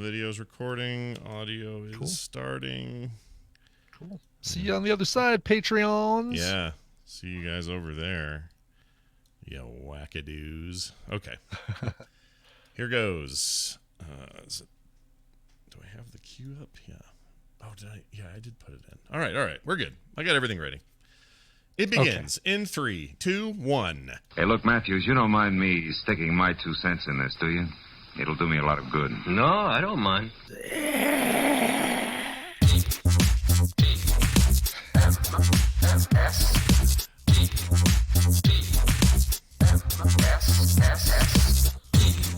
Video's recording. Audio is starting. Cool. See you on the other side, Patreons. Yeah. See you guys over there. You wackadoos. Okay. Here goes. Do I have the cue up? Yeah. Oh, did I? Yeah, I did put it in. All right. We're good. I got everything ready. It begins in 3, 2, 1. Hey, look, Matthews, you don't mind me sticking my 2 cents in this, do you? It'll do me a lot of good. No, I don't mind.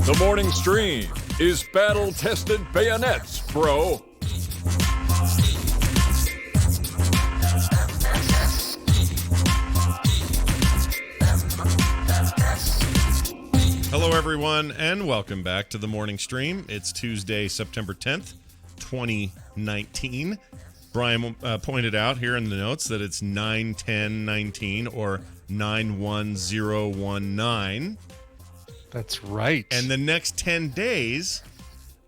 The morning stream is battle-tested bayonets, bro. Hello, everyone, and welcome back to the morning stream. It's Tuesday, September 10th, 2019. Brian pointed out here in the notes that it's 9/10/19 or 91019. That's right. And the next 10 days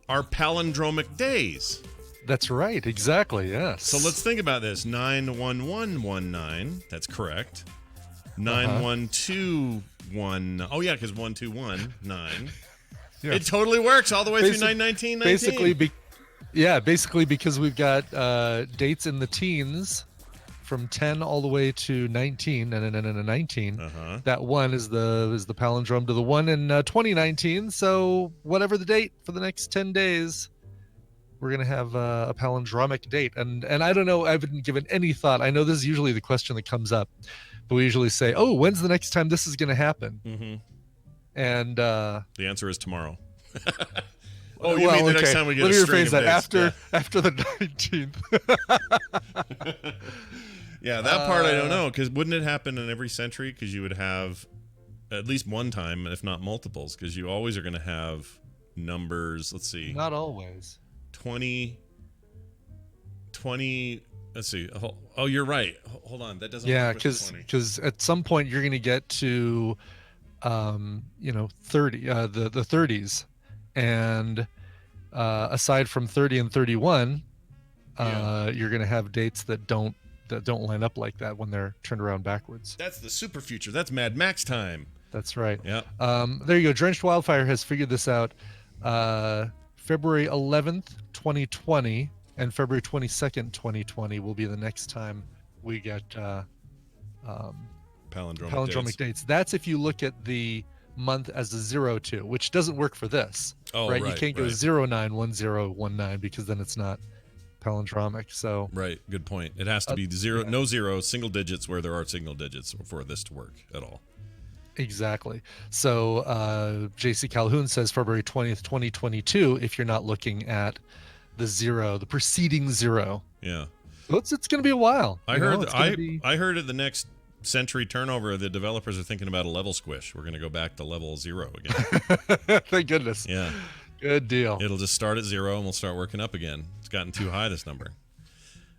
are palindromic days. That's right. Exactly. Yes. So let's think about this. 91119. That's correct. 91219. Oh, yeah, because 1219. Yeah. It totally works all the way through 91919. Basically because we've got dates in the teens from 10 all the way to 19 and 19. That one is the palindrome to the one in 2019. So whatever the date for the next 10 days, we're going to have a palindromic date. And I don't know, I haven't given any thought. I know this is usually the question that comes up, but we usually say, oh, when's the next time this is going to happen? Mm-hmm. And the answer is tomorrow. Oh, you mean the next time we get a string of dates? After the 19th. Yeah, that part I don't know, because wouldn't it happen in every century? Because you would have at least one time, if not multiples, because you always are going to have numbers. Let's see. Not always. 20. Let's see. Oh, you're right. Hold on. That doesn't. Yeah, because at some point you're going to get to, 30, the 30s, and aside from 30 and 31, you're going to have dates that don't line up like that when they're turned around backwards. That's the super future. That's Mad Max time. That's right. Yeah. There you go. Drenched Wildfire has figured this out. February 11th, 2020, and February 22nd, 2020 will be the next time we get palindromic dates. That's if you look at the month as a 02, which doesn't work for this. Oh, right. You can't go 091019 because then it's not palindromic. So right, good point. It has to be no zero, single digits where there are single digits for this to work at all. Exactly. So JC Calhoun says February 20th, 2022, if you're not looking at the preceding 0. Yeah. So it's going to be a while. I heard at the next century turnover, the developers are thinking about a level squish. We're going to go back to level 0 again. Thank goodness. Yeah. Good deal. It'll just start at 0 and we'll start working up again. It's gotten too high, this number.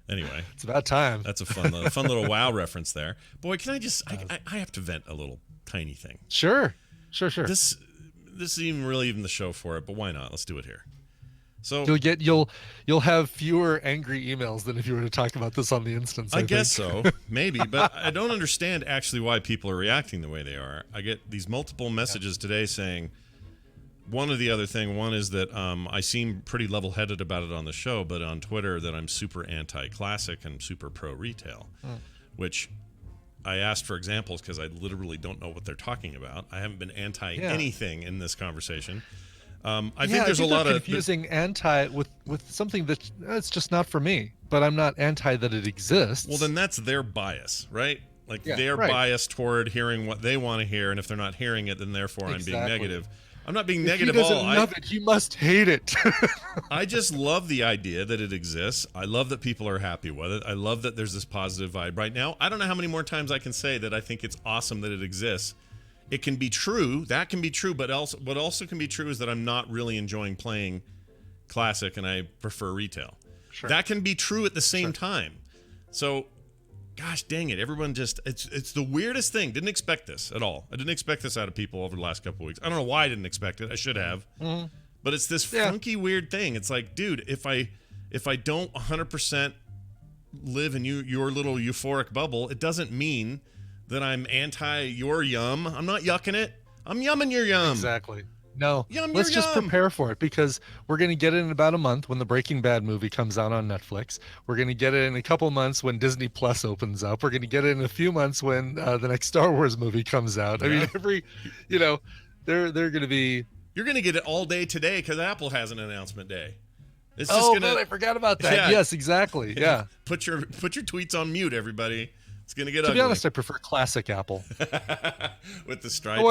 Anyway. It's about time. That's a fun little WoW reference there. Boy, can I just, I have to vent a little tiny thing. Sure. This isn't really even the show for it, but why not? Let's do it here. So you'll have fewer angry emails than if you were to talk about this on the instance. I guess so, maybe, but I don't understand actually why people are reacting the way they are. I get these multiple messages today saying one or the other thing. One is that I seem pretty level-headed about it on the show, but on Twitter that I'm super anti-classic and super pro-retail, which I asked for examples because I literally don't know what they're talking about. I haven't been anti-anything in this conversation. I think there's a lot of confusing anti with something that it's just not for me, but I'm not anti that it exists. Well, then that's their bias, right? Like they're biased toward hearing what they want to hear, and if they're not hearing it, then therefore I'm being negative. I'm not being negative at all. If he doesn't love it, you must hate it. I just love the idea that it exists. I love that people are happy with it. I love that there's this positive vibe right now. I don't know how many more times I can say that I think it's awesome that it exists. It can be true. That can be true. But what also can be true is that I'm not really enjoying playing classic and I prefer retail. Sure. That can be true at the same time. So, gosh dang it. Everyone just, it's the weirdest thing. Didn't expect this at all. I didn't expect this out of people over the last couple of weeks. I don't know why I didn't expect it. I should have. Mm-hmm. But it's this funky, weird thing. It's like, dude, if I don't 100% live in your little euphoric bubble, it doesn't mean that I'm anti your yum. I'm not yucking it. I'm yumming your yum. Exactly. No, Yum, let's just yum. prepare for it, because we're going to get it in about a month when the Breaking Bad movie comes out on Netflix. We're going to get it in a couple months when Disney Plus opens up. We're going to get it in a few months when the next Star Wars movie comes out. I mean, they're going to be. You're going to get it all day today because Apple has an announcement day. It's just man, I forgot about that. Yeah. Yes, exactly. Yeah. Put your tweets on mute, everybody. It's going to get ugly. To be honest, I prefer classic Apple. With the stripes.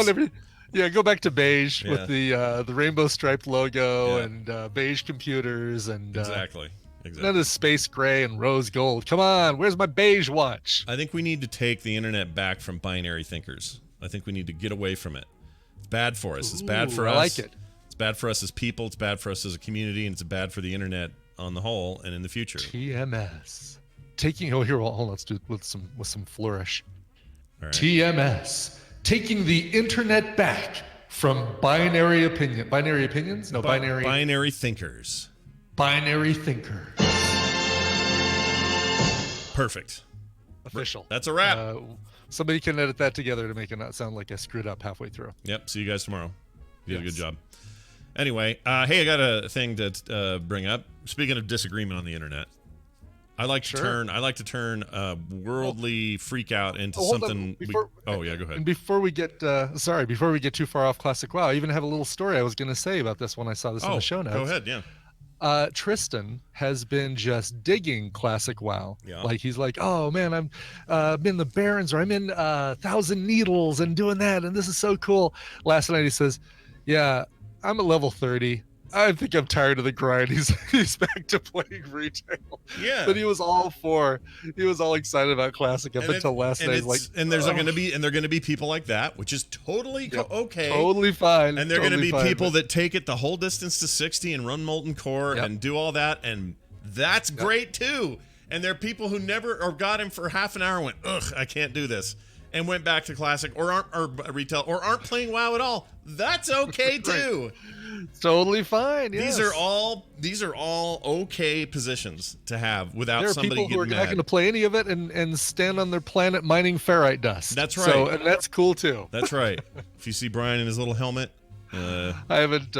Go back to beige with the rainbow striped logo and beige computers and exactly. None of the space gray and rose gold. Come on, where's my beige watch? I think we need to take the internet back from binary thinkers. I think we need to get away from it. It's bad for us. It's bad for us. I like it. It's bad for us as people. It's bad for us as a community, and it's bad for the internet on the whole and in the future. TMS. Hold on, let's do it with some flourish. All right. TMS. Taking the internet back from binary opinions? No, binary thinkers. Binary thinker. Perfect. Official. That's a wrap. Somebody can edit that together to make it not sound like I screwed up halfway through. Yep. See you guys tomorrow. You did a good job. Anyway, hey, I got a thing to bring up. Speaking of disagreement on the internet, I like to turn worldly freak out into something. Go ahead. And before we get too far off Classic WoW, I even have a little story I was going to say about this when I saw this in the show notes. Go ahead, yeah. Tristan has been just digging Classic WoW. Yeah. Like he's like, oh man, I'm in the Barrens, or I'm in Thousand Needles and doing that, and this is so cool. Last night he says, yeah, I'm at level 30. I think I'm tired of the grind. He's back to playing retail. Yeah. But he was all excited about Classic up until last night. And there's going to be people like that, which is totally okay. Totally fine. And they're going to be people that take it the whole distance to 60 and run Molten Core and do all that, and that's great too. And there are people who never or got him for half an hour and went, ugh, I can't do this, and went back to Classic or retail or aren't playing WoW at all. That's okay too. Totally fine. Yes. These are all okay positions to have without somebody getting mad. There are people who are not going to play any of it and stand on their planet mining ferrite dust. That's right. And that's cool too. That's right. If you see Brian in his little helmet, I haven't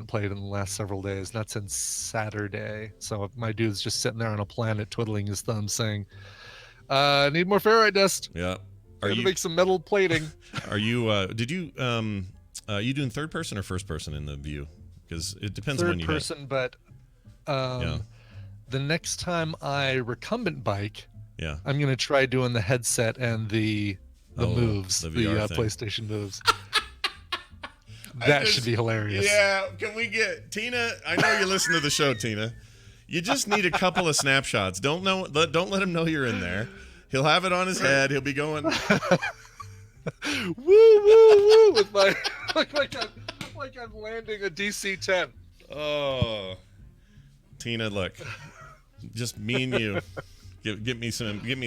played in the last several days. Not since Saturday. So my dude's just sitting there on a planet twiddling his thumbs, saying, "Need more ferrite dust." Yeah. Are you make some metal plating? Are you? Did you? You doing third person or first person in the view? Because it depends on when you third person, but the next time I recumbent bike, I'm gonna try doing the headset and the moves, the PlayStation moves. That should be hilarious. Yeah, can we get Tina? I know you listen to the show, Tina. You just need a couple of snapshots. Don't let him know you're in there. He'll have it on his head. He'll be going woo woo woo with my like I'm landing a DC-10. Oh, Tina, look, just me and you. Give me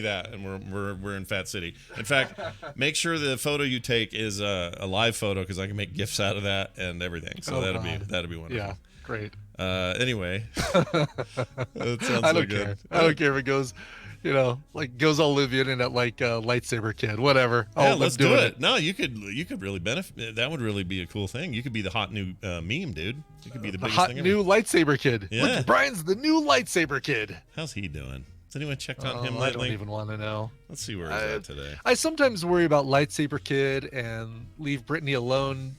that, and we're in Fat City. In fact, make sure the photo you take is a live photo, because I can make GIFs out of that and everything. So that'd be wonderful. Yeah, great. Anyway, that sounds so good. I don't care if it goes, goes all Livian and at Lightsaber Kid, whatever. Yeah, let's do it. No, you could really benefit. That would really be a cool thing. You could be the hot new meme, dude. You could be the biggest hot thing new Lightsaber Kid. Yeah. Look, Brian's the new Lightsaber Kid. How's he doing? Has anyone checked on him lately? I don't even want to know. Let's see where he's at today. I sometimes worry about Lightsaber Kid and Leave Brittany Alone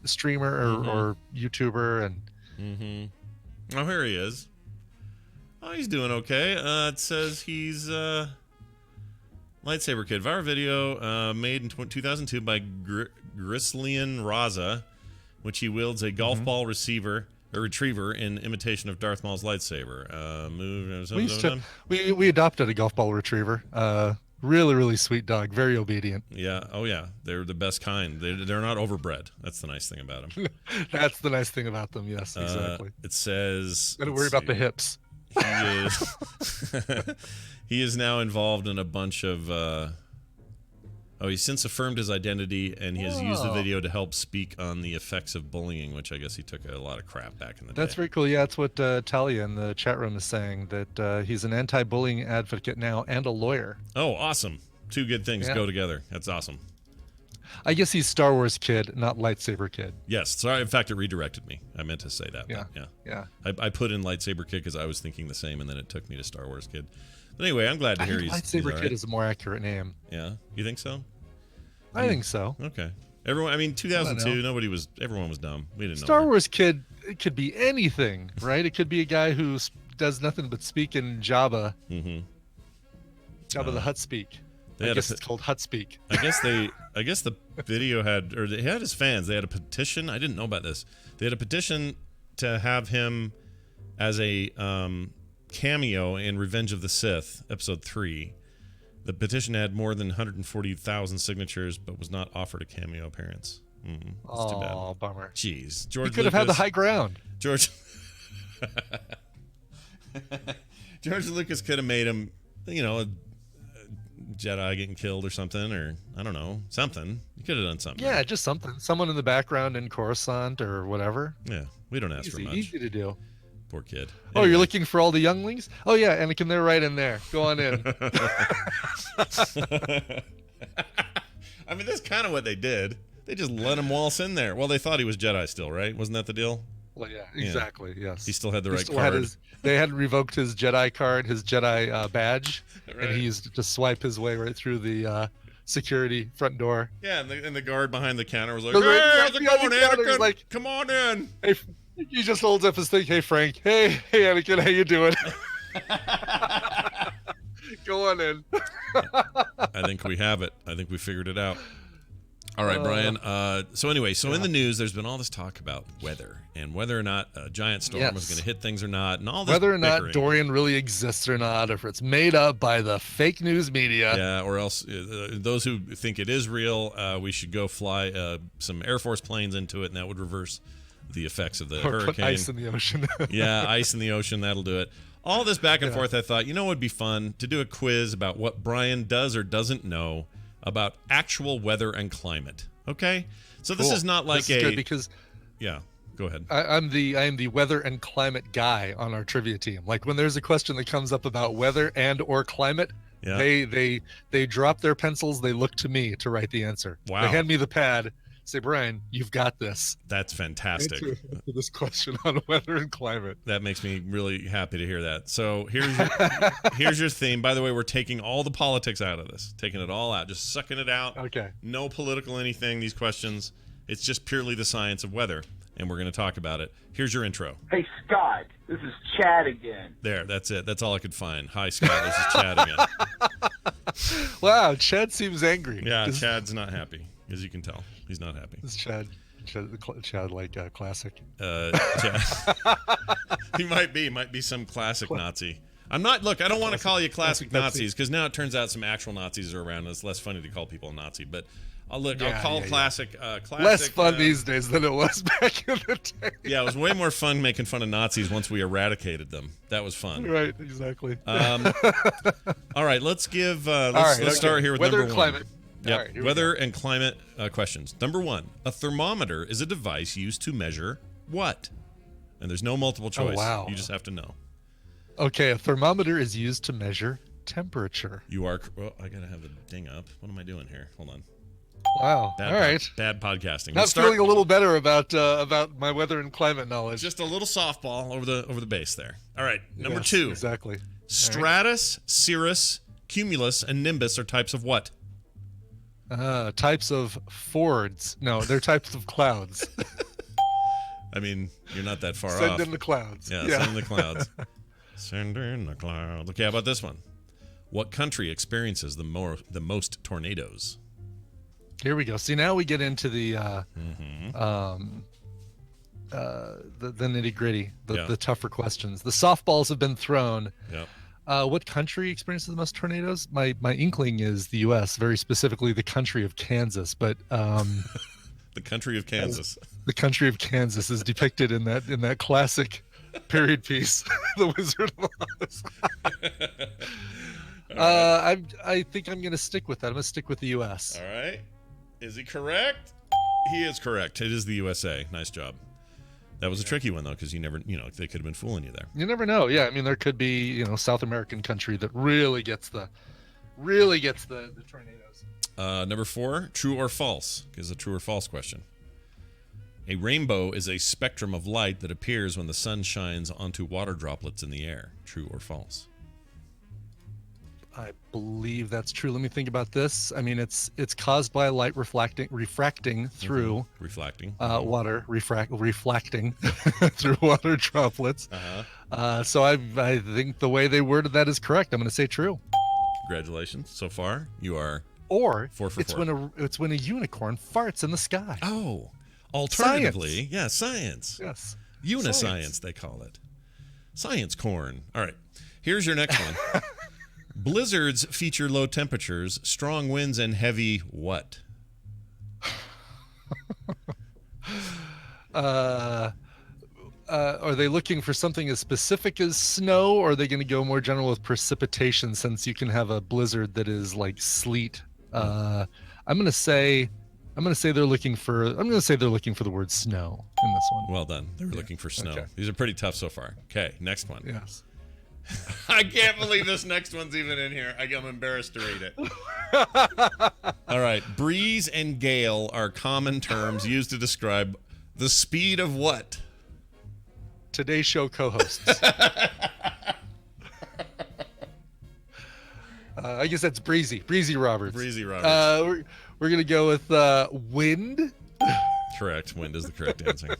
streamer or YouTuber. And Oh, here he is. Oh, he's doing okay. It says he's Lightsaber Kid. Viral video made in 2002 by Grislian Raza, which he wields a golf ball retriever in imitation of Darth Maul's lightsaber. We adopted a golf ball retriever. Really, really sweet dog. Very obedient. Yeah. Oh, yeah. They're the best kind. They're not overbred. That's the nice thing about them. That's the nice thing about them. Yes, exactly. It says. Got to worry about the hips. He is now involved in a bunch of Oh, he's since affirmed his identity, and he has used the video to help speak on the effects of bullying, which I guess he took a lot of crap back in the day. That's very cool. Yeah, that's what Talia in the chat room is saying, that he's an anti-bullying advocate now and a lawyer. Oh, awesome. Two good things go together. That's awesome. I guess he's Star Wars kid, not lightsaber kid. Yes. Sorry. In fact, it redirected me. I meant to say that. Yeah. Yeah. I put in lightsaber kid because I was thinking the same, and then it took me to Star Wars kid. But anyway, I'm glad to hear he's lightsaber all kid is a more accurate name. Yeah. You think so? I think so. Okay. Everyone. I mean, 2002. Everyone was dumb. We didn't know. Star Wars kid. It could be anything, right? It could be a guy who does nothing but speak in Java. Mm-hmm. Java the Hutt speak. I guess it's called Hutt speak. I guess the video had, or he had his fans. They had a petition. I didn't know about this. They had a petition to have him as a cameo in Revenge of the Sith, Episode 3. The petition had more than 140,000 signatures, but was not offered a cameo appearance. That's too bad. Oh, bummer. Jeez, George. He could have had the high ground. George Lucas could have made him, a Jedi getting killed or something, or I don't know, something. You could have done something. Yeah, just something. Someone in the background in Coruscant or whatever. Yeah, we don't ask for much. Easy to do. Poor kid. Oh, you're looking for all the younglings? Oh, yeah, Anakin, they're right in there. Go on in. I mean, that's kind of what they did. They just let him waltz in there. Well, they thought he was Jedi still, right? Wasn't that the deal? Well, yeah, exactly, yes. He still had the right card. They hadn't revoked his Jedi card, his Jedi badge, right. And he used to swipe his way right through the security front door. Yeah, and the guard behind the counter was like, "Hey, how's it going, Anakin? Like, come on in." Hey, he just holds up his thing. Hey, Frank. Hey, Anakin, how you doing? Go on in. I think we have it. I think we figured it out. All right, Brian. So anyway, in the news, there's been all this talk about weather and whether or not a giant storm was going to hit things or not, and all this whether or bickering. not Dorian really exists or not, or if it's made up by the fake news media. Yeah, or else those who think it is real, we should go fly some Air Force planes into it, and that would reverse the effects of the hurricane. Put ice in the ocean. Yeah, ice in the ocean. That'll do it. All this back and forth. I thought, it would be fun to do a quiz about what Brian does or doesn't know about actual weather and climate. Okay, so this is not like good because go ahead. I am the weather and climate guy on our trivia team. Like when there's a question that comes up about weather and or climate, they drop their pencils, they look to me to write the answer. Wow. They hand me the pad, say, Brian, you've got this. That's fantastic. Answer this question on weather and climate. That makes me really happy to hear that. So here's your theme. By the way, we're taking all the politics out of this, taking it all out, just sucking it out. Okay. No political anything. These questions, it's just purely the science of weather, and we're going to talk about it. Here's your intro. Hey, Scott, this is Chad again. There, that's it. That's all I could find. Hi, Scott. This is Chad again. Wow, Chad seems angry. Yeah, Chad's not happy, as you can tell. He's not happy. This Chad like classic. Chad. He might be some classic Nazi. I'm not. Look, I don't want to call you classic Nazis because now it turns out some actual Nazis are around. And it's less funny to call people a Nazi, but I'll call classic. Less fun these days than it was back in the day. Yeah, it was way more fun making fun of Nazis once we eradicated them. That was fun. Right, exactly. All right, let's give. Let's start here with weather number and one. climate. Yep. All right, Weather and climate questions. Number one, a thermometer is a device used to measure what? And there's no multiple choice. Oh, wow. You just have to know. Okay, a thermometer is used to measure temperature. You are. Well, I gotta have the ding up. What am I doing here? Hold on. Wow. All right. Bad podcasting. Not feeling a little better about my weather and climate knowledge. Just a little softball over the base there. All right. Number two. Exactly. Stratus, cirrus, cumulus, and nimbus are types of what? Types of Fords. No, they're types of clouds. I mean, you're not that far off. Send in the clouds. Yeah, send in the clouds. Send in the clouds. Okay, how about this one? What country experiences the most tornadoes? Here we go. See, now we get into the nitty gritty, the tougher questions. The softballs have been thrown. Yep. What country experiences the most tornadoes? My inkling is the U.S., very specifically the country of Kansas. But the country of Kansas. The country of Kansas is depicted in that classic period piece, The Wizard of Oz. I think I'm gonna stick with that. I'm gonna stick with the U.S. All right. Is he correct? He is correct. It is the USA. Nice job. That was a tricky one though, because you never, they could have been fooling you there. You never know. Yeah, I mean, there could be, South American country that really gets the tornadoes. Number 4, true or false? Is a true or false question. A rainbow is a spectrum of light that appears when the sun shines onto water droplets in the air. True or false? I believe that's true. Let me think about this. I mean, it's caused by light refracting through water, reflecting through water droplets. So I think the way they worded that is correct. I'm going to say true. Congratulations. So far, you are or 4 for 4. It's when a unicorn farts in the sky. Oh, alternatively, science. Science. Yes. Uniscience, they call it. Science corn. All right. Here's your next one. Blizzards feature low temperatures, strong winds, and heavy what? Are they looking for something as specific as snow, or are they going to go more general with precipitation, since you can have a blizzard that is like sleet? I'm going to say they're looking for the word snow in this one. Well done. They were looking for snow. Okay. These are pretty tough so far. Okay, next one. Yes. I can't believe this next one's even in here. I'm embarrassed to read it. All right. Breeze and gale are common terms used to describe the speed of what? Today's show co-hosts. I guess that's Breezy Roberts. Breezy Roberts. We're going to go with wind. Correct. Wind is the correct answer.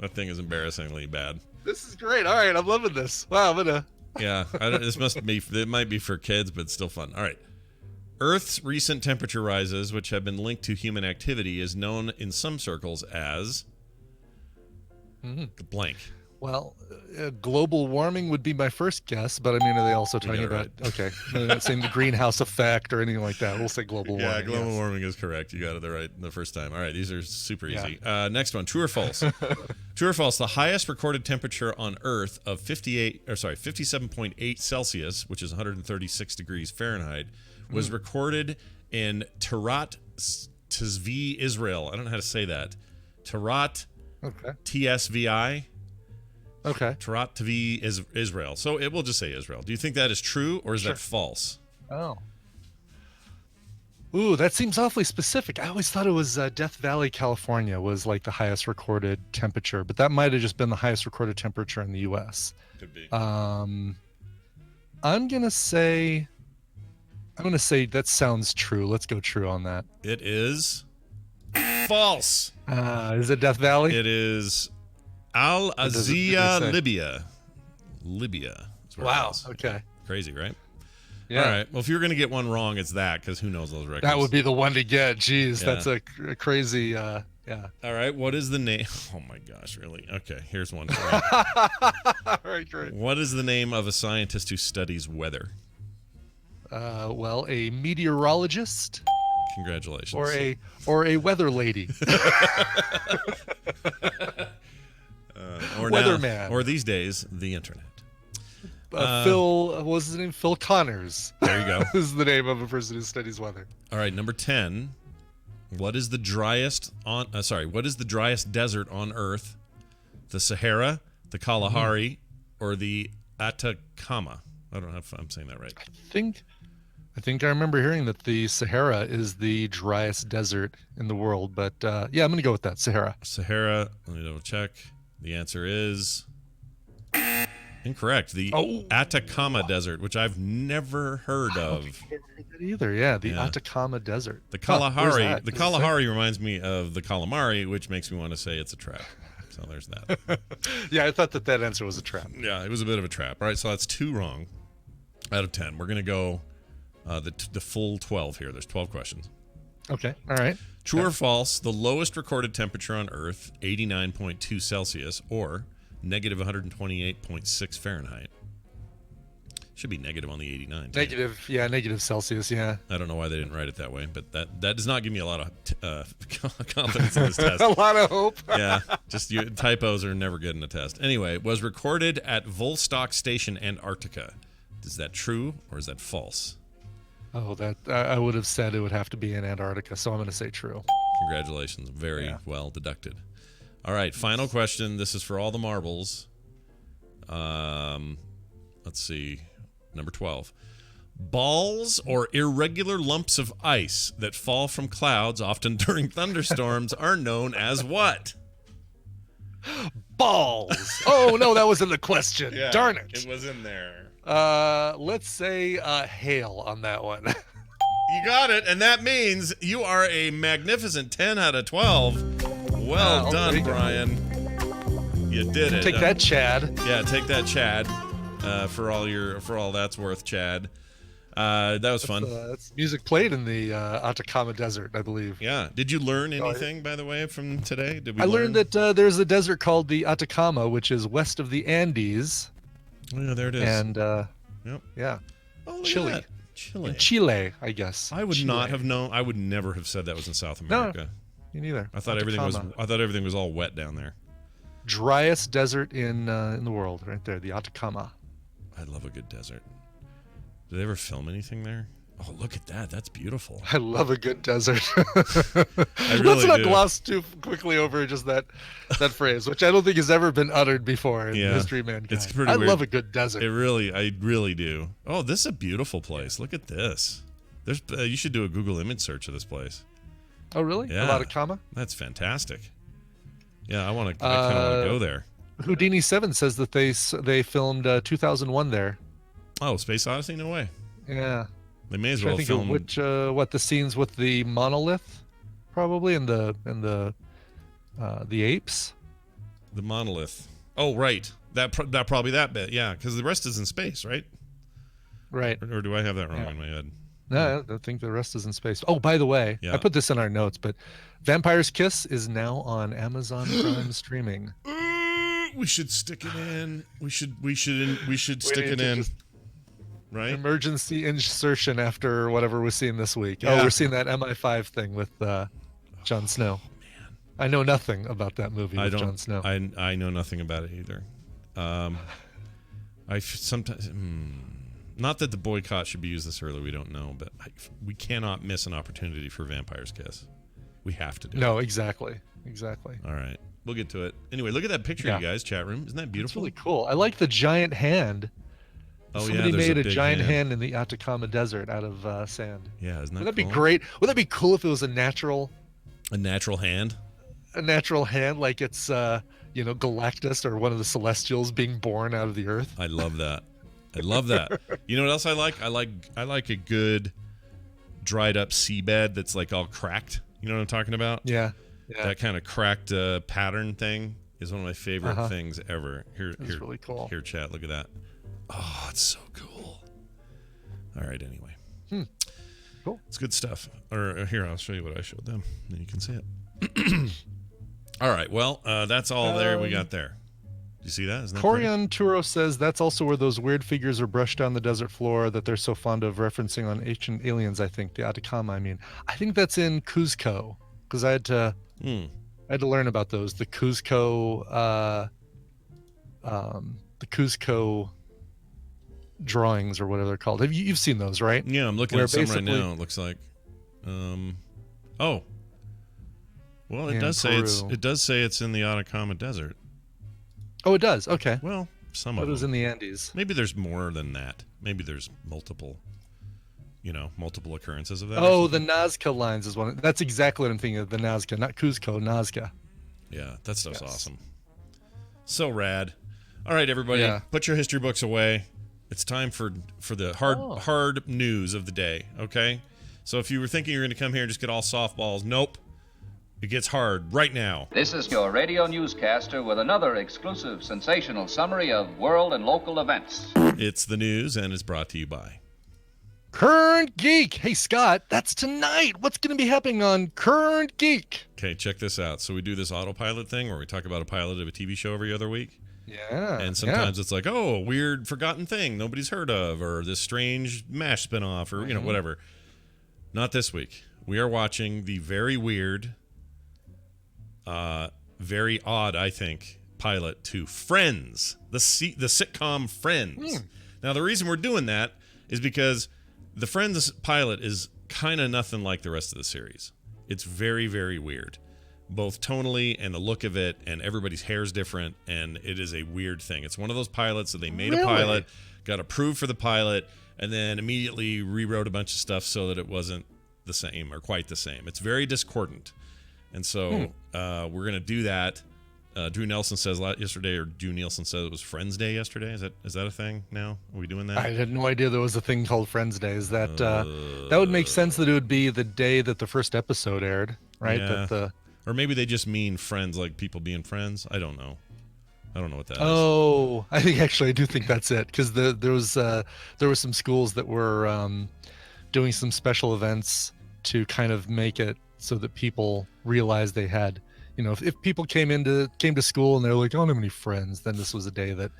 That thing is embarrassingly bad. This is great. All right. I'm loving this. Wow. I'm going to... Yeah, it might be for kids, but still fun. All right. Earth's recent temperature rises, which have been linked to human activity, is known in some circles as blank. Well, global warming would be my first guess, but I mean, are they also talking about, okay, they're not saying the greenhouse effect or anything like that. We'll say global warming. Yeah, global warming is correct. You got it right the first time. All right, these are super easy. Next one, true or false? True or false, the highest recorded temperature on Earth of 57.8 Celsius, which is 136 degrees Fahrenheit, was recorded in Tarat Tzvi, Israel. I don't know how to say that. Tarat, TSVI. Okay. Tarat Tvi is Israel. So it will just say Israel. Do you think that is true or is that false? Oh. Ooh, that seems awfully specific. I always thought it was Death Valley, California was like the highest recorded temperature, but that might have just been the highest recorded temperature in the U.S. Could be. I'm gonna say that sounds true. Let's go true on that. It is false. Is it Death Valley? It is Al Azia, Libya. Wow. Okay. Crazy, right? Yeah. All right. Well, if you're going to get one wrong, it's that, because who knows those records. That would be the one to get. Jeez, Yeah. that's a crazy. Yeah. All right. What is the name? Oh my gosh, really? Okay. Here's one. All right, great. What is the name of a scientist who studies weather? Well, a meteorologist. Congratulations. Or a weather lady. Or weatherman. Now, or these days, the internet. Phil, what was his name? Phil Connors. There you go. This is the name of a person who studies weather. All right, number 10. What is the driest desert on Earth? The Sahara, the Kalahari, or the Atacama? I don't know if I'm saying that right. I think I remember hearing that the Sahara is the driest desert in the world, but I'm going to go with that, Sahara. Sahara, let me double check. The answer is incorrect. The Atacama Desert, which I've never heard of. Either, the Atacama Desert. The Kalahari, Kalahari reminds me of the calamari, which makes me want to say it's a trap. So there's that. Yeah, I thought that answer was a trap. Yeah, it was a bit of a trap. All right, so that's 2 wrong out of 10. We're going to go the full 12 here. There's 12 questions. Okay, all right. True or false, the lowest recorded temperature on Earth, 89.2 Celsius, or negative 128.6 Fahrenheit. Should be negative on the 89. Negative Celsius, yeah. I don't know why they didn't write it that way, but that does not give me a lot of confidence in this test. A lot of hope. Yeah, just typos are never good in a test. Anyway, it was recorded at Vostok Station, Antarctica. Is that true or is that false? Oh, that I would have said it would have to be in Antarctica, so I'm going to say true. Congratulations. Very well deducted. All right, final question. This is for all the marbles. Let's see. Number 12. Balls or irregular lumps of ice that fall from clouds, often during thunderstorms, are known as what? Balls. Oh, no, that wasn't the question. Yeah, Darn it. It was in there. Let's say hail on that one. You got it, and that means you are a magnificent 10 out of 12. Well done, Brian. You did it. Take that, Chad. Yeah, take that, Chad. For all that's worth, Chad. That was fun. That's music played in the Atacama Desert, I believe. Yeah. Did you learn anything, by the way, from today? I learned that there's a desert called the Atacama, which is west of the Andes. Oh, yeah, there it is. And yep. Yeah, oh, Chile. Chile. In Chile, I guess. I would not have known. I would never have said that was in South America. No, me neither. I thought everything was all wet down there. Driest desert in the world, right there, the Atacama. I love a good desert. Did they ever film anything there? Oh, look at that. That's beautiful. I love a good desert. I really Let's not do. gloss too quickly over just that phrase, which I don't think has ever been uttered before in the history of mankind. It's pretty I weird. love a good desert. I really do. Oh, this is a beautiful place. Look at this. There's you should do a Google image search of this place. Oh, really? Yeah. The Atacama? That's fantastic. Yeah, I kind of want to go there. Houdini 7 says that they filmed 2001 there. Oh, Space Odyssey? No way. Yeah. They may as I well think film. which the scenes with the monolith, probably, and the apes. The monolith. Oh, right. That probably that bit. Yeah, because the rest is in space, right? Right. Or do I have that wrong in my head? No, I think the rest is in space. Oh, by the way, Yeah. I put this in our notes, but Vampire's Kiss is now on Amazon Prime streaming. We should stick it in. We should stick it in. Right? Emergency insertion after whatever we're seeing this week. Yeah. Oh, we're seeing that MI5 thing with Jon Snow. Man. I know nothing about that movie with Jon Snow. I know nothing about it either. I sometimes not that the boycott should be used this early. We don't know, but we cannot miss an opportunity for Vampire's Kiss. We have to do. No, it. exactly. All right, we'll get to it. Anyway, look at that picture, you guys. Chat room, isn't that It's beautiful? really cool. I like the giant hand. Oh, Somebody there's made a big giant hand in the Atacama Desert out of sand. Yeah, isn't that Would that be cool? great? Would that be cool if it was a natural hand? A natural hand, like it's Galactus or one of the Celestials being born out of the Earth? I love that. I love that. You know what else I like? I like a good dried up seabed that's like all cracked. You know what I'm talking about? Yeah. That kind of cracked pattern thing is one of my favorite things ever. Here, really cool. Here, chat. Look at that. Oh, it's so cool. All right. Anyway. Cool. It's good stuff. Or here, I'll show you what I showed them, and you can see it. All right. Well, that's all there we got there. You see that? Isn't that pretty? Corian Turo says that's also where those weird figures are brushed down the desert floor that they're so fond of referencing on Ancient Aliens, I think. The Atacama, I mean. I think that's in Cuzco, because I had to learn about those. The Cuzco drawings or whatever they're called. You've seen those, right? Yeah, I'm looking Where at some right basically- now. It looks like. Well, it In does say Peru. it's in the Atacama Desert. Oh, it does. Okay. Well, some But of it was them. in the Andes. Maybe there's more than that. Maybe there's multiple occurrences of that. or Oh, the something. Nazca lines is one. That's exactly what I'm thinking of. The Nazca, not Cuzco, Nazca. Yeah, that stuff's Yes. awesome. So rad. All right, everybody, Yeah. put your history books away. It's time for the hard news of the day, okay? So if you were thinking you're going to come here and just get all softballs, nope. It gets hard right now. This is your radio newscaster with another exclusive sensational summary of world and local events. It's the news, and it's brought to you by... Current Geek. Hey, Scott, that's tonight. What's going to be happening on Current Geek? Okay, check this out. So we do this autopilot thing where we talk about a pilot of a TV show every other week. Yeah. And sometimes it's like, oh, a weird forgotten thing nobody's heard of, or this strange MASH spinoff, or, whatever. Not this week. We are watching the very weird, very odd, I think, pilot to Friends, the sitcom Friends. Now, the reason we're doing that is because The Friends pilot is kind of nothing like the rest of the series. It's very, very weird, both tonally and the look of it, and everybody's hair's different, and it is a weird thing. It's one of those pilots that they made a pilot, got approved for the pilot, and then immediately rewrote a bunch of stuff so that it wasn't the same or quite the same. It's very discordant. And so we're going to do that. Drew Nelson says yesterday, or Drew Nielsen said it was Friends Day yesterday. Is that a thing now? Are we doing that? I had no idea there was a thing called Friends Day. Is that that would make sense that it would be the day that the first episode aired, right? Yeah. Or maybe they just mean friends, like people being friends. I don't know. I don't know what that is. Oh, I do think that's it, because there were some schools that were doing some special events to kind of make it so that people realized they had, if people came to school and they're like, I don't have any friends, then this was a day that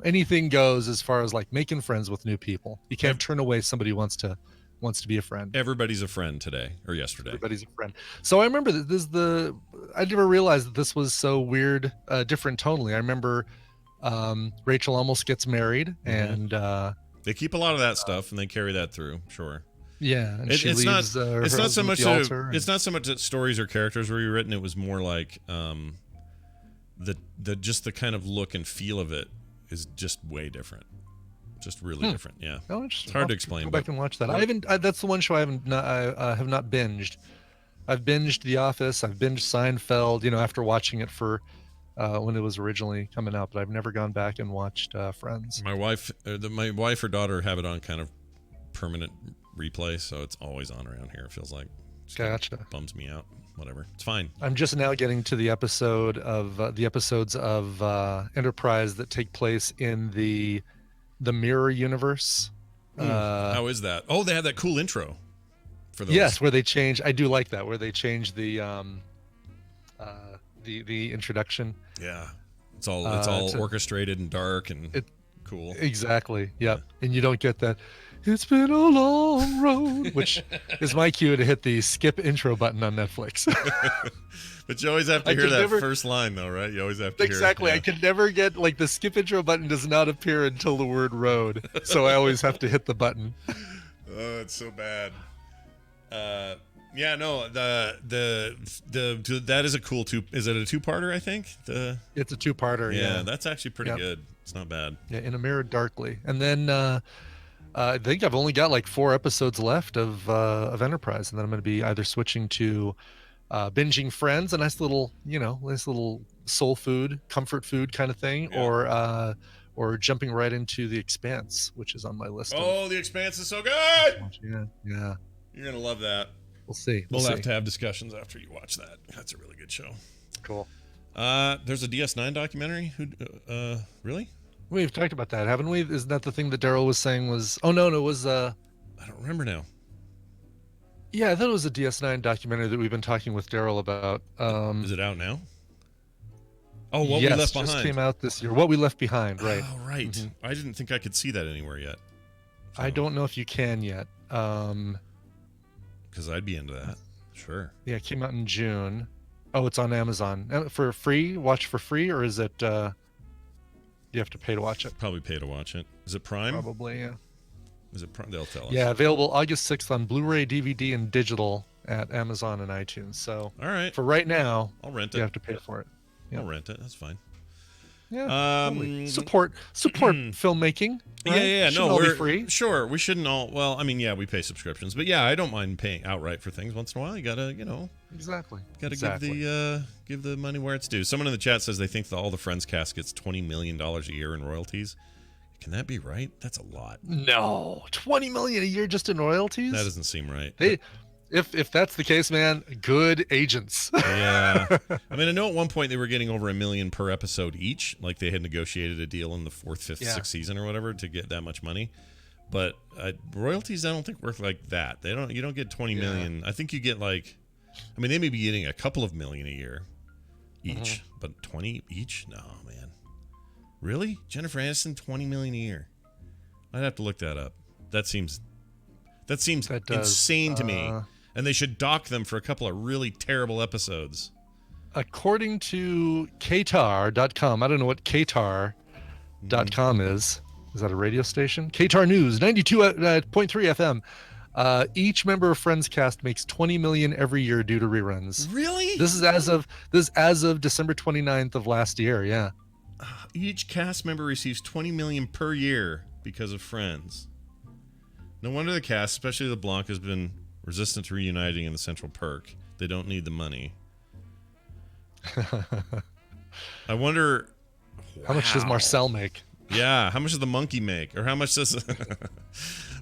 anything goes as far as like making friends with new people. You can't turn away somebody who wants to be a friend. Everybody's a friend today or yesterday. Everybody's a friend. So I remember that I never realized that this was so weird, different tonally. I remember Rachel almost gets married, and they keep a lot of that stuff and they carry that through. Sure. Yeah, and she it's leaves her it's not so husband at much the altar, it's not so much that stories or characters were rewritten. It was more like the kind of look and feel of it is just way different. Just really different. Yeah. Oh, it's hard to explain. Go back and watch that. I haven't. That's the one show I have not binged. I've binged The Office. I've binged Seinfeld. After watching it for when it was originally coming out, but I've never gone back and watched Friends. My wife or daughter have it on kind of permanent replay, so it's always on around here. It feels like. Gotcha. Bums me out. Whatever. It's fine. I'm just now getting to the episodes of Enterprise that take place in the Mirror universe. How is that? Oh, they had that cool intro for those. Yes, where they change. I do like that, where they change the introduction. Yeah, it's all orchestrated and dark and cool. Exactly. Yep. And you don't get that. It's been a long road, which is my cue to hit the skip intro button on Netflix. But you always have to hear that first line, though, right? You always have to exactly. hear it. I can never get the skip intro button does not appear until the word road, so I always have to hit the button. Oh, it's so bad. Yeah, no, that is a cool Is it a two-parter? I think it's a two-parter. Yeah, that's actually pretty good. It's not bad. Yeah, In a Mirror Darkly, and then I think I've only got like 4 episodes left of Enterprise, and then I'm going to be either switching to binging Friends, a nice little soul food, comfort food kind of thing, or jumping right into The Expanse, which is on my list. The Expanse is so good. Yeah. You're gonna love that. We'll see. We'll have to have discussions after you watch that. That's a really good show. Cool. There's a DS9 documentary. Really? We've talked about that, haven't we? Isn't that the thing that Daryl was saying was? Oh no, it was. I don't remember now. Yeah, I thought it was a DS9 documentary that we've been talking with Daryl about. Is it out now? Oh, What We Left Behind. Just came out this year. What We Left Behind, right? Oh, right. Mm-hmm. I didn't think I could see that anywhere yet. So. I don't know if you can yet. Because I'd be into that. Sure. Yeah, it came out in June. Oh, it's on Amazon for free. Watch for free, or is it? You have to pay to watch it. Probably pay to watch it. Is it Prime? Probably, yeah. Is it Prime? They'll tell us. Yeah, available August 6th on Blu-ray, DVD, and digital at Amazon and iTunes. So, all right. For right now, I'll rent it. You have to pay for it. Yep. I'll rent it. That's fine. Yeah. Totally. Support filmmaking. Right? Yeah. No, we're free. Sure, we shouldn't all. Well, I mean, yeah, we pay subscriptions, but yeah, I don't mind paying outright for things once in a while. You gotta, Exactly. give the money where it's due. Someone in the chat says they think that all the Friends cast gets $20 million a year in royalties. Can that be right? That's a lot. No, $20 million a year just in royalties. That doesn't seem right. If that's the case, man, good agents. Yeah. I mean, I know at one point they were getting over $1 million per episode each. Like they had negotiated a deal in the 4th, 5th, 6th season or whatever to get that much money. But royalties, I don't think work like that. You don't get $20 million. I think you get they may be getting a couple of million a year each, but 20 each? No, man. Really? Jennifer Aniston, $20 million a year. I'd have to look that up. That seems insane to me. And they should dock them for a couple of really terrible episodes. According to Qatar.com, I don't know what Qatar.com is. is that a radio station? KTAR News 92.3 FM. Each member of Friends cast makes $20 million every year due to reruns. Really? This is as of December 29th of last year. Yeah. Each cast member receives $20 million per year because of Friends. No wonder the cast, especially the Blanc, has been resistant to reuniting in the Central Perk. They don't need the money. I wonder how much does Marcel make? Yeah, how much does the monkey make, or how much does,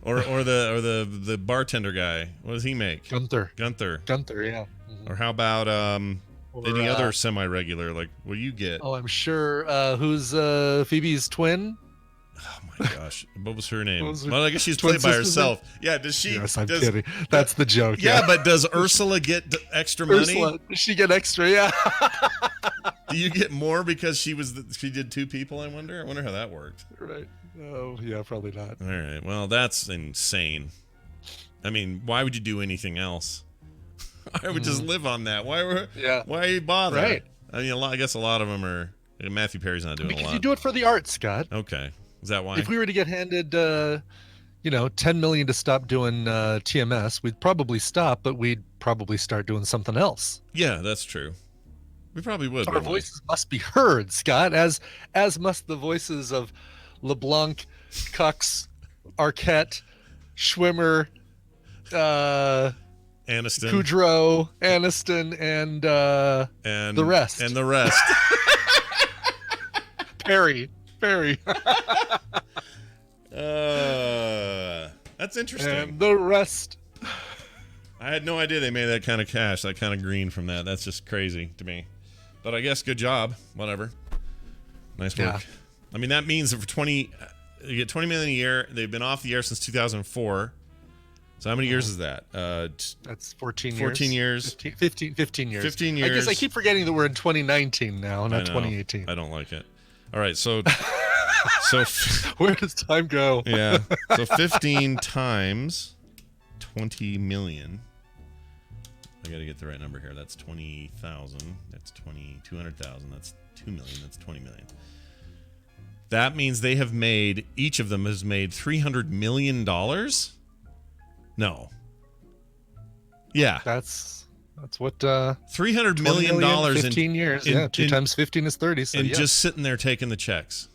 or the bartender guy? What does he make? Gunther, yeah. Mm-hmm. Or how about any other semi-regular? Like, what do you get? Oh, I'm sure. Who's Phoebe's twin? Oh my gosh, what was her name? Was her well, I guess she's played by herself. Yeah, does she? Yes, I'm kidding. That's the joke. Yeah, but does Ursula get extra money? Ursula, does she get extra? Yeah. Do you get more because she did two people? I wonder how that worked. Right. Oh, yeah, probably not. All right. Well, that's insane. I mean, why would you do anything else? I would just live on that. Why bother? Right. I mean, I guess a lot of them are. Matthew Perry's not doing because a lot. You do it for the art, Scott. Okay. Is that why? If we were to get handed, $10 million to stop doing TMS, we'd probably stop, but we'd probably start doing something else. Yeah, that's true. We probably would. Our voices must be heard, Scott, as must the voices of LeBlanc, Cox, Arquette, Schwimmer, Aniston, Kudrow, Aniston, and the rest. And the rest. Perry. That's interesting. And the rest. I had no idea they made that kind of cash, that kind of green from that. That's just crazy to me. But I guess good job. Whatever. Nice work. Yeah. I mean, that means that for you get $20 million a year. They've been off the air since 2004. So how many years is that? That's 14 years. 14 years. 15 years. 15 years. I guess I keep forgetting that we're in 2019 now, not 2018. I don't like it. All right, so where does time go? Yeah. So 15 times 20 million. I got to get the right number here. That's 20,000. That's 200,000. That's 2 million. That's 20 million. That means they have made, each of them has made $300 million? No. Yeah. That's what $300 million 15 years. Yeah, 2 times 15 is 30. So and yeah. just sitting there taking the checks.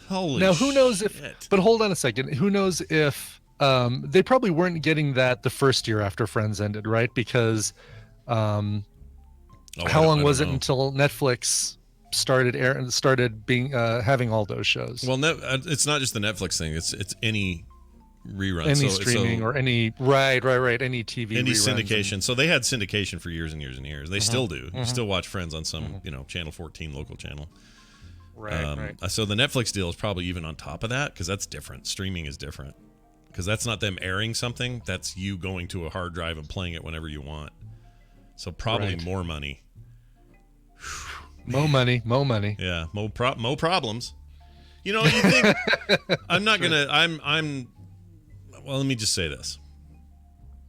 Holy now, who knows shit. but hold on a second. Who knows if they probably weren't getting that the first year after Friends ended, right? Because how long was it until Netflix started being having all those shows? Well, it's not just the Netflix thing. It's any rerun, any streaming or any any TV, any reruns syndication. So they had syndication for years and years and years. They still do. You still watch Friends on some Channel 14 local channel. Right. So the Netflix deal is probably even on top of that because that's different. Streaming is different because that's not them airing something. That's you going to a hard drive and playing it whenever you want. So probably more money. Mo money. Yeah, mo problems. You think I'm not gonna. Well, let me just say this.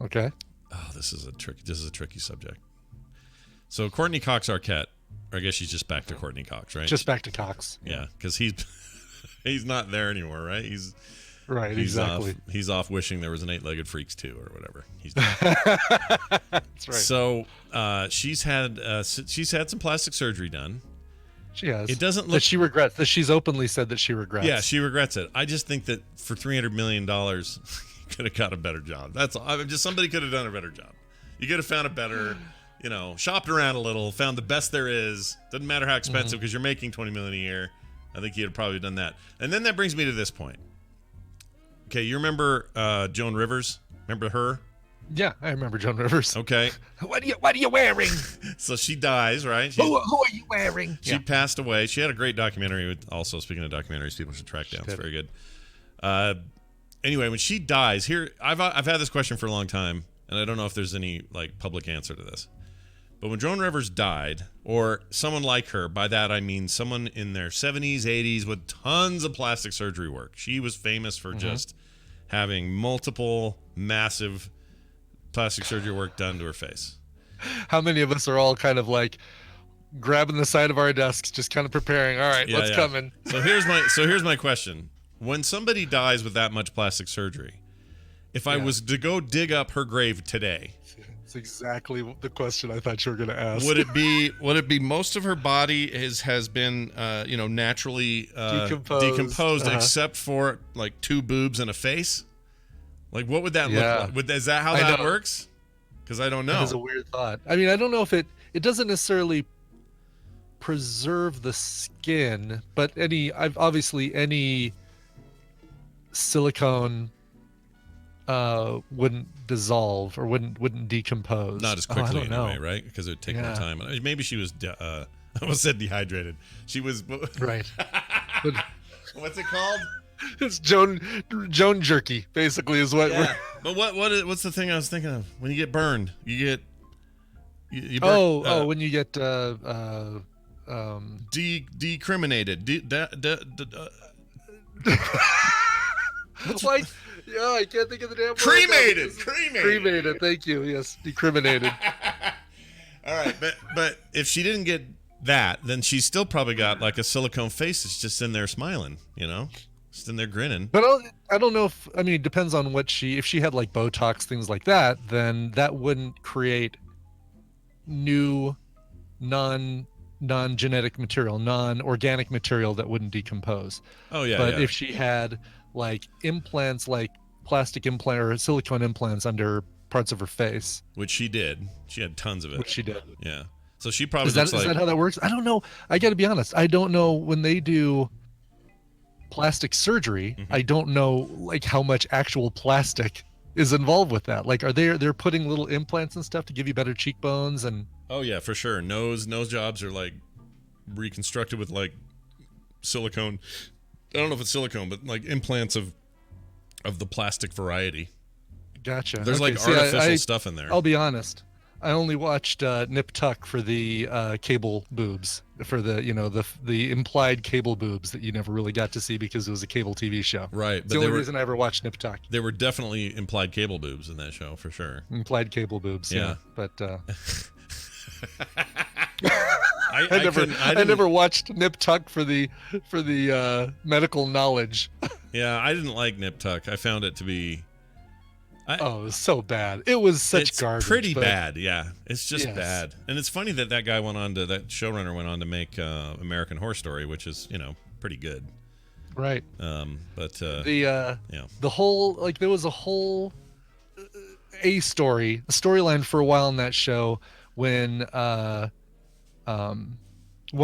Okay. Oh, this is a tricky subject. So Courtney Cox Arquette, or I guess she's just back to Courtney Cox, right? Just back to Cox. Yeah, because he's not there anymore, right? He's exactly. He's off wishing there was an 8-legged freaks too, or whatever. That's right. So she's had some plastic surgery done. She has. It doesn't look that she regrets. That she's openly said that she regrets. Yeah, she regrets it. I just think that for $300 million, you could have got a better job. That's all. Somebody could have done a better job. You could have found a better, shopped around a little, found the best there is. Doesn't matter how expensive because you're making $20 million a year. I think you'd have probably done that. And then that brings me to this point. Okay, you remember Joan Rivers? Remember her? Yeah, I remember Joan Rivers. Okay. What are you wearing? So she dies, right? Who are you wearing? She passed away. She had a great documentary. Also, speaking of documentaries, people should track down. It's very good. Anyway, when she dies, here I've had this question for a long time, and I don't know if there's any public answer to this. But when Joan Rivers died, or someone like her, by that I mean someone in their 70s, 80s with tons of plastic surgery work. She was famous for just having multiple massive plastic surgery work done to her face. How many of us are all kind of grabbing the side of our desks, just kind of preparing? All right, what's coming? So here's my question: when somebody dies with that much plastic surgery, if I was to go dig up her grave today, it's exactly the question I thought you were going to ask. would it be most of her body has been naturally decomposed except for like 2 boobs and a face? Like, what would that look like? Is that how that works? Because I don't know. That is a weird thought. I mean, I don't know if it doesn't necessarily preserve the skin, but obviously any silicone wouldn't dissolve or wouldn't decompose. Not as quickly anyway, right? Because it would take more time. Maybe she was I almost said dehydrated. She was right. What's it called? It's Joan jerky, basically, is what. Yeah. But what's the thing I was thinking of? When you get burned, you get. You burn, when you get decriminated. Like, I can't think of the damn word. Cremated. Thank you. Yes, decriminated. All right, but if she didn't get that, then she's still probably got like a silicone face that's just in there smiling, just in there grinning. But I don't know it depends on if she had like Botox, things like that, then that wouldn't create new non-genetic material, non-organic material that wouldn't decompose. Oh yeah. But if she had like implants, like plastic implant or silicone implants under parts of her face, which she did, she had tons of it. Which she did. Yeah. So she probably is that how that works? I don't know. I got to be honest. I don't know when they do plastic surgery. Mm-hmm. I don't know like how much actual plastic is involved with that. Like, are they're putting little implants and stuff to give you better cheekbones and? Oh yeah, for sure. Nose jobs are like reconstructed with like silicone. I don't know if it's silicone, but like implants of the plastic variety. Gotcha. There's like artificial stuff in there. I'll be honest. I only watched Nip Tuck for the cable boobs, for the implied cable boobs that you never really got to see because it was a cable TV show. Right. It's the only reason I ever watched Nip Tuck. There were definitely implied cable boobs in that show, for sure. Implied cable boobs. Yeah. But I never watched Nip Tuck for the medical knowledge. Yeah, I didn't like Nip Tuck. I found it to be. It was so bad. It was such garbage. Pretty bad, yeah. It's just bad. And it's funny that that showrunner went on to make American Horror Story, which is, pretty good. Right. But the whole, like, there was a whole storyline for a while in that show when one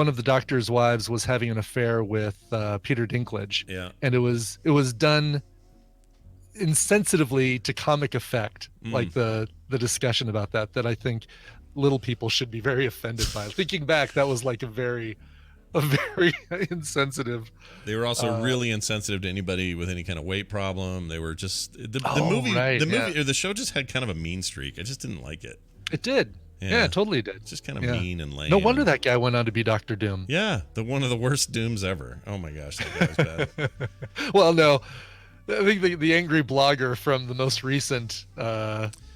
of the doctor's wives was having an affair with Peter Dinklage. Yeah. And it was done insensitively to comic effect, like the discussion about that I think little people should be very offended by. Thinking back, that was like a very insensitive. They were also really insensitive to anybody with any kind of weight problem. They were just the show just had kind of a mean streak. I just didn't like it. It did. Yeah, it totally did. It's just kind of mean and lame. No wonder that guy went on to be Dr. Doom. Yeah, one of the worst Dooms ever. Oh my gosh, that guy was bad. Well, no. I think the angry blogger from the most recent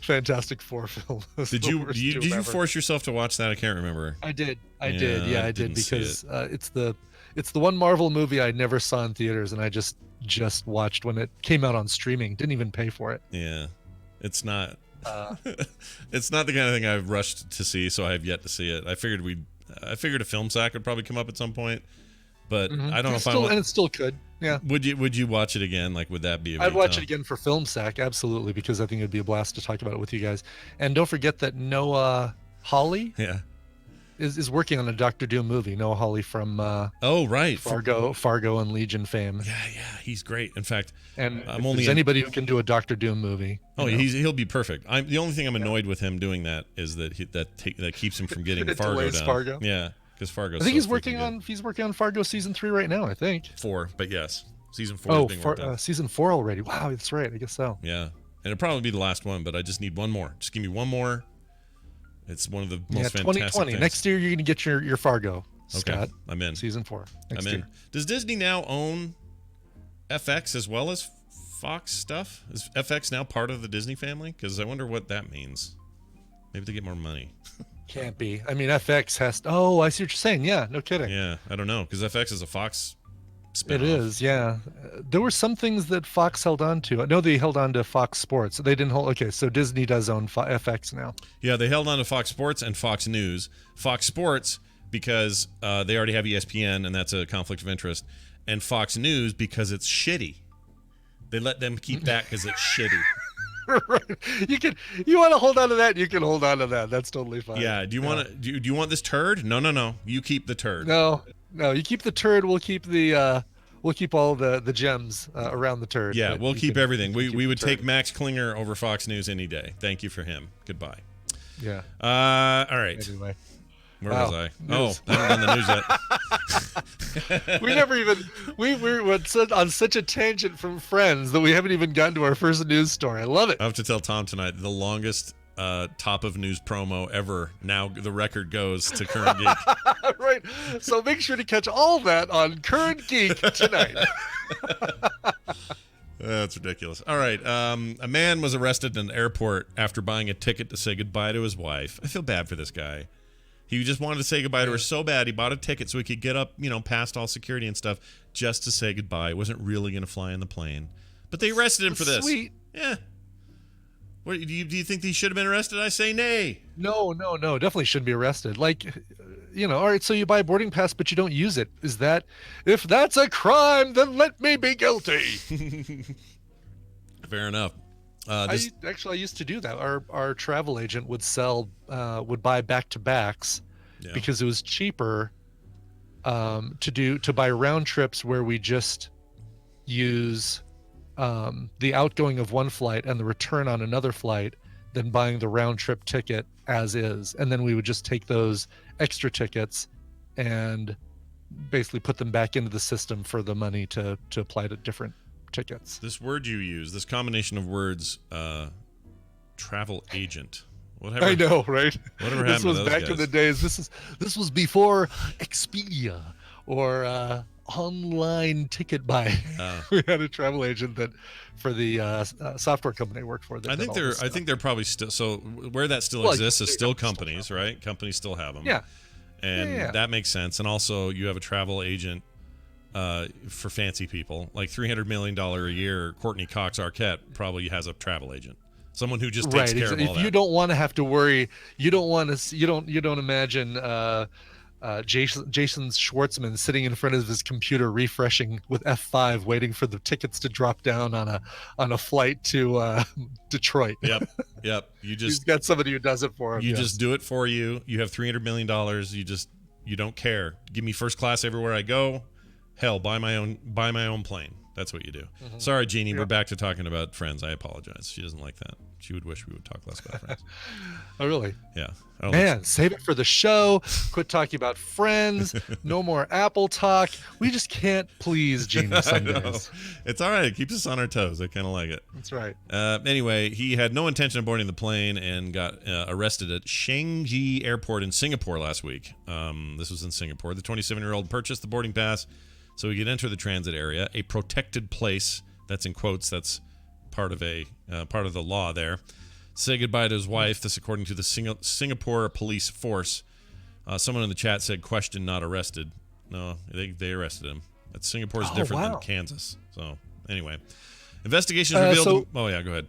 Fantastic Four film. Did you force yourself to watch that? I can't remember. I did. I did because it's the one Marvel movie I never saw in theaters, and I just watched when it came out on streaming. Didn't even pay for it. Yeah, it's not. It's not the kind of thing I've rushed to see, so I have yet to see it. I figured a film sack would probably come up at some point, but I don't know if I and it still could. Yeah. Would you watch it again? Like, would that be? I'd watch it again for Film Sack, absolutely, because I think it'd be a blast to talk about it with you guys. And don't forget that Noah Hawley, is working on a Doctor Doom movie. Noah Hawley from Fargo and Legion fame. Yeah, he's great. In fact, and if there's anybody who can do a Doctor Doom movie. He'll be perfect. The only thing I'm annoyed with him doing that is that that keeps him from getting Fargo down. Fargo. Yeah. Because Fargo. I think he's working on Fargo season 3 right now. I think 4, but yes, season 4 is being worked on. Season 4 already. Wow, that's right. I guess so. Yeah, and it'll probably be the last one, but I just need one more. Just give me one more. It's one of the most fantastic 2020. things. Next year, you're gonna get your Fargo. Okay, Scott. I'm in. Season 4. I'm in. Does Disney now own FX as well as Fox stuff? Is FX now part of the Disney family? Because I wonder what that means. Maybe they get more money. Can't be. I mean, FX has. Oh, I see what you're saying. Yeah, no kidding. Yeah, I don't know, because FX is a Fox It is, yeah. There were some things that Fox held on to. No, they held on to Fox Sports. They didn't hold. Okay, so Disney does own FX now. Yeah, they held on to Fox Sports and Fox News. Fox Sports because they already have ESPN, and that's a conflict of interest. And Fox News because it's shitty. They let them keep that because it's shitty. Right. You want to hold on to that? You can hold on to that. That's totally fine. Yeah. Do you want to? Do you want this turd? No. You keep the turd. No. You keep the turd. We'll keep all the gems around the turd. Yeah, we'll keep everything. We would take Max Klinger over Fox News any day. Thank you for him. Goodbye. Yeah. All right. Anyway. Where was I? News. Oh, I haven't done the news yet. We never even we went on such a tangent from Friends that we haven't even gotten to our first news story. I love it. I have to tell Tom tonight the longest top of news promo ever. Now the record goes to Current Geek. Right. So make sure to catch all that on Current Geek tonight. That's ridiculous. All right. A man was arrested in an airport after buying a ticket to say goodbye to his wife. I feel bad for this guy. He just wanted to say goodbye to her so bad he bought a ticket so he could get up, past all security and stuff just to say goodbye. He wasn't really going to fly in the plane. But they arrested him for this. Sweet. Yeah. What, do you think he should have been arrested? I say nay. No. Definitely shouldn't be arrested. Like, all right, so you buy a boarding pass, but you don't use it. If that's a crime, then let me be guilty. Fair enough. I used to do that. Our travel agent would buy back-to-backs because it was cheaper to buy round trips where we just use the outgoing of one flight and the return on another flight than buying the round trip ticket as is. And then we would just take those extra tickets and basically put them back into the system for the money to apply to different tickets. This word you use, this combination of words, travel agent. Whatever. I know, right? Whatever this happened was to those back guys? in the days. This was before Expedia or online ticket buying. We had a travel agent that for the software company I worked for. I think they're probably still. So where that still exists is still companies, right? Companies still have them. Yeah. And that makes sense. And also, you have a travel agent for fancy people, like $300 million a year. Courtney Cox Arquette probably has a travel agent, someone who just takes care of all if that. you don't want to have to worry, you don't imagine Jason Schwartzman sitting in front of his computer refreshing with F5, waiting for the tickets to drop down on a flight to Detroit. Yep. He's got somebody who does it for him. You just do it for you. You have $300 million. You don't care. Give me first class everywhere I go. Hell, buy my own plane. That's what you do. Mm-hmm. Sorry, Jeannie. We're back to talking about Friends. I apologize. She doesn't like that. She would wish we would talk less about Friends. Oh, really? Yeah. Man, save it for the show. Quit talking about Friends. No more Apple talk. We just can't please Jeannie some days. It's all right. It keeps us on our toes. I kind of like it. That's right. Anyway, he had no intention of boarding the plane and got arrested at Changi Airport in Singapore last week. This was in Singapore. The 27-year-old purchased the boarding pass so he could enter the transit area, a protected place. That's in quotes. That's part of the law there. Say goodbye to his wife. This, according to the Singapore police force. Someone in the chat said, "Question, not arrested." No, they arrested him. Singapore's different than Kansas. So anyway, investigations revealed. Go ahead.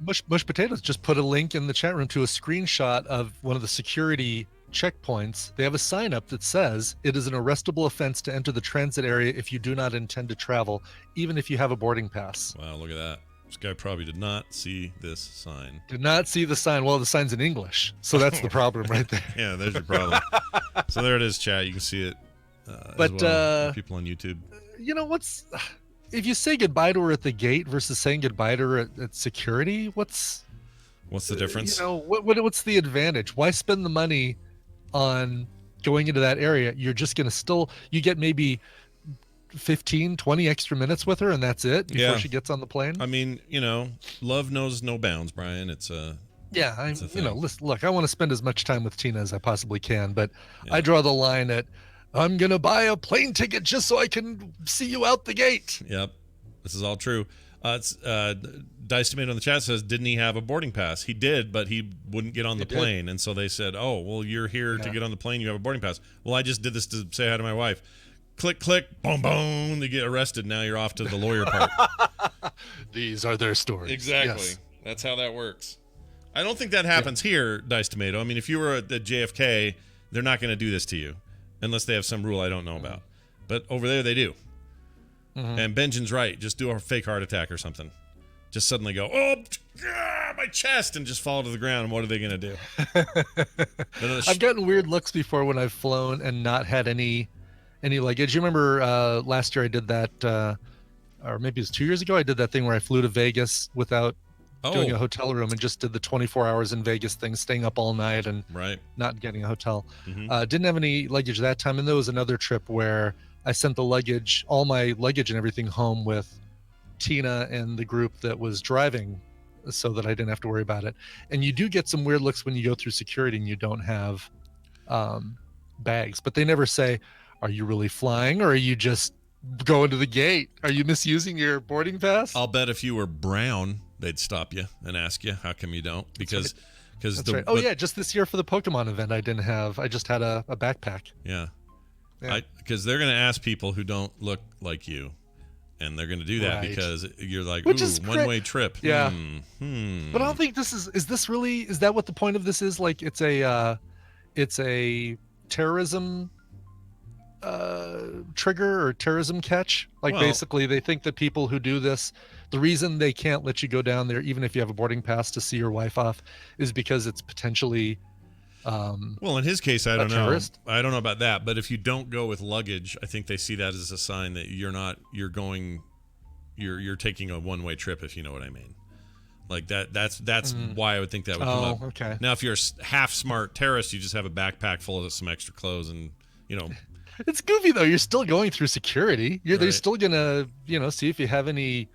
Mush Potatoes just put a link in the chat room to a screenshot of one of the security checkpoints. They have a sign up that says it is an arrestable offense to enter the transit area if you do not intend to travel, even if you have a boarding pass. Wow, look at that. This guy probably did not see this sign. Did not see the sign. Well, the sign's in English, so that's the problem right there. Yeah, there's your problem. So there it is, chat. You can see it. But as well, people on YouTube. If you say goodbye to her at the gate versus saying goodbye to her at security, what's the difference? What's the advantage? Why spend the money on going into that area? You're just going to you get maybe 15, 20 extra minutes with her, and that's it before she gets on the plane. I mean, love knows no bounds, Brian. It's a listen, look, I want to spend as much time with Tina as I possibly can, but I draw the line at I'm gonna buy a plane ticket just so I can see you out the gate. Yep, this is all true. Dice Tomato in the chat says, didn't he have a boarding pass? He did, but he wouldn't get on the plane, and so they said, "Oh, well, you're here to get on the plane. You have a boarding pass." Well, I just did this to say hi to my wife. click, click, boom, boom. They get arrested. Now you're off to the lawyer part. These are their stories. Exactly. Yes. That's how that works. I don't think that happens here, Dice Tomato. I mean, if you were at JFK, they're not going to do this to you unless they have some rule I don't know about. But over there, they do. And Benjamin's right. Just do a fake heart attack or something. Just suddenly go, my chest, and just fall to the ground. And what are they going to do? I've gotten weird looks before when I've flown and not had any luggage. You remember last year I did that, or maybe it was 2 years ago, I did that thing where I flew to Vegas without doing a hotel room and just did the 24 hours in Vegas thing, staying up all night and not getting a hotel. Didn't have any luggage that time. And there was another trip where I sent the luggage, all my luggage and everything home with Tina and the group that was driving so that I didn't have to worry about it. And you do get some weird looks when you go through security and you don't have bags, but they never say, are you really flying or are you just going to the gate? Are you misusing your boarding pass? I'll bet if you were brown, they'd stop you and ask you, how come you don't? Because right. Oh, yeah, just this year for the Pokemon event, I just had a backpack. Yeah. Because they're going to ask people who don't look like you, and they're going to do that because you're like, one-way trip. Yeah. But I don't think this is that what the point of this is? Like, it's a terrorism trigger or terrorism catch. Like, basically they think that people who do this, the reason they can't let you go down there even if you have a boarding pass to see your wife off is because it's potentially well, in his case, I don't know. Terrorist? I don't know about that, but if you don't go with luggage, I think they see that as a sign that you're taking a one-way trip, if you know what I mean. Like that's why I would think that would come up. Okay. Now, if you're a half smart terrorist, you just have a backpack full of some extra clothes and, It's goofy though. You're still going through security. They're still gonna, see if you have any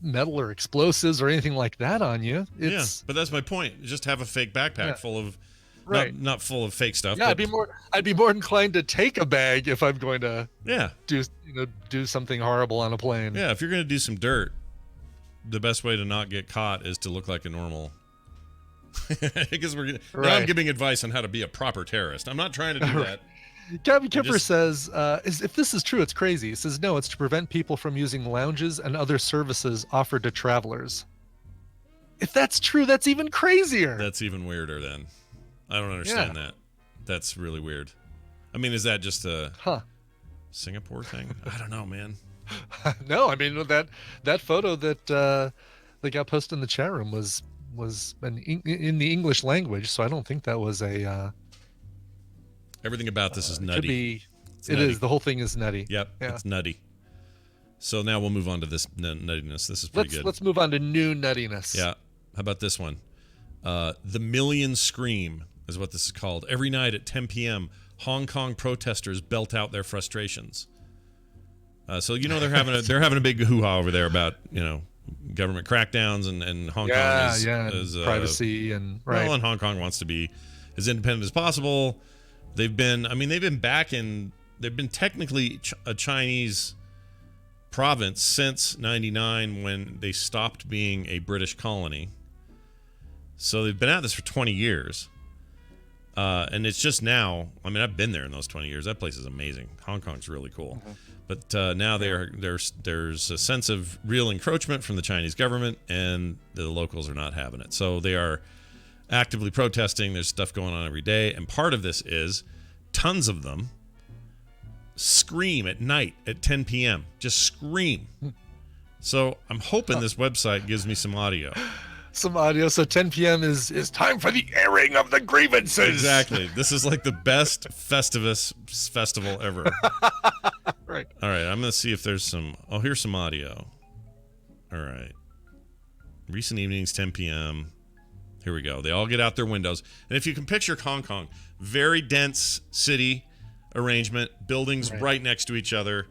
metal or explosives or anything like that on you. But that's my point. Just have a fake backpack full of, not full of fake stuff. Yeah, I'd be more inclined to take a bag if I'm going to do something horrible on a plane. Yeah, if you're going to do some dirt, the best way to not get caught is to look like a normal. Because now I'm giving advice on how to be a proper terrorist. I'm not trying to do that. Gabby Kipper says, if this is true, it's crazy. He says, no, it's to prevent people from using lounges and other services offered to travelers. If that's true, that's even crazier. That's even weirder then. I don't understand that. That's really weird. I mean, is that just a Singapore thing? I don't know, man. No, I mean, that photo that got posted in the chat room was in the English language, so I don't think that was a... Everything about this is nutty. It is. The whole thing is nutty. Yep, it's nutty. So now we'll move on to this nuttiness. This is pretty good. Let's move on to new nuttiness. Yeah. How about this one? The Million Scream is what this is called. Every night at 10 p.m., Hong Kong protesters belt out their frustrations. So they're having a big hoo-ha over there about government crackdowns and Hong Kong is privacy and right. Well, and Hong Kong wants to be as independent as possible. They've been technically a Chinese province since 99 when they stopped being a British colony. So they've been at this for 20 years. And it's just now, I've been there in those 20 years. That place is amazing. Hong Kong's really cool. But now there's a sense of real encroachment from the Chinese government, and the locals are not having it. So they are actively protesting. There's stuff going on every day. And part of this is tons of them scream at night at 10 p.m. Just scream. So I'm hoping this website gives me some audio. Some audio. So 10 p.m. is time for the airing of the grievances. Exactly. This is like the best Festivus festival ever. Right. All right. I'm going to see if there's some. Oh, here's some audio. All right. Recent evenings, 10 p.m. Here we go. They all get out their windows. And if you can picture Hong Kong, very dense city arrangement, buildings right next to each other,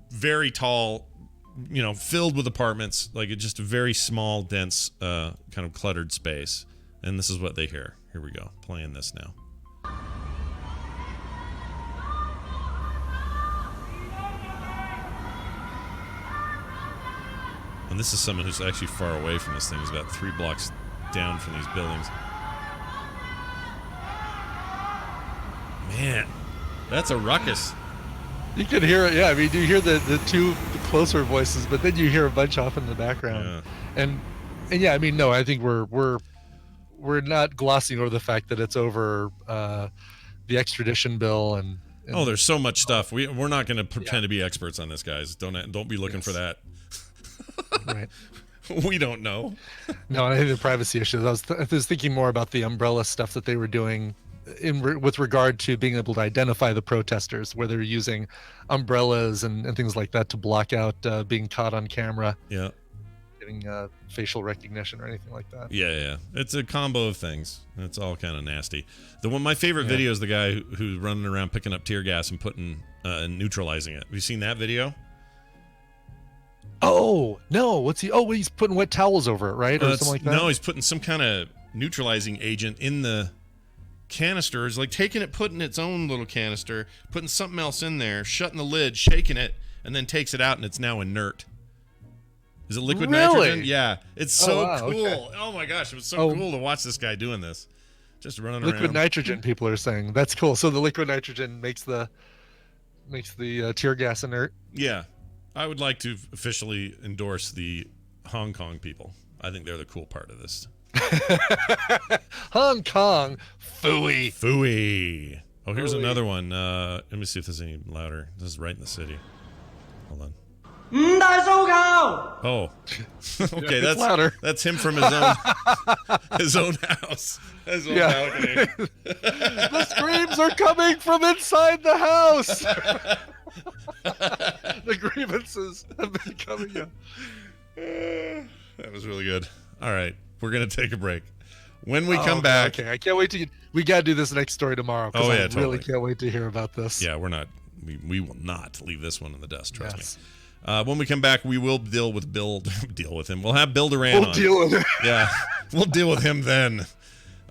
very tall, filled with apartments, like just a very small, dense, kind of cluttered space. And this is what they hear. Here we go. Playing this now. And this is someone who's actually far away from this thing. He's about 3 blocks down from these buildings. Man, that's a ruckus. You can hear it. Yeah, I mean, you hear the two closer voices, but then you hear a bunch off in the background. Yeah. And yeah, I mean, no, I think we're not glossing over the fact that it's over the extradition bill and oh, there's so much stuff. We're not going to pretend to be experts on this, guys. Don't be looking for that. Right. We don't know. No, I think the privacy issues. I was thinking more about the umbrella stuff that they were doing with regard to being able to identify the protesters, where they're using umbrellas and things like that to block out being caught on camera. Yeah. Getting facial recognition or anything like that. Yeah. It's a combo of things. It's all kind of nasty. My favorite video is the guy who's running around picking up tear gas and putting neutralizing it. Have you seen that video? Oh no! What's he? Oh, he's putting wet towels over it, right, or something like that. No, he's putting some kind of neutralizing agent in the canisters, like taking it, putting its own little canister, putting something else in there, shutting the lid, shaking it, and then takes it out, and it's now inert. Is it liquid nitrogen? Yeah, it's so cool. Okay. Oh my gosh, it was so cool to watch this guy doing this, just running around. Liquid nitrogen, people are saying that's cool. So the liquid nitrogen makes the tear gas inert. Yeah. I would like to officially endorse the Hong Kong people. I think they're the cool part of this. Hong Kong, phooey. Phooey. Oh, here's another one. Let me see if there's any louder. This is right in the city. Hold on. Oh, okay. That's louder. That's him from his own house, his own balcony. The screams are coming from inside the house. The grievances have been coming up. That was really good. All right, we're gonna take a break. When we come back, okay, I can't wait to. We gotta do this next story tomorrow. Oh yeah, I really can't wait to hear about this. Yeah, we're not. We will not leave this one in the dust. Trust me. When we come back, we will deal with Bill. Deal with him. We'll have Bill Duran on. We'll deal with him. Yeah, we'll deal with him then.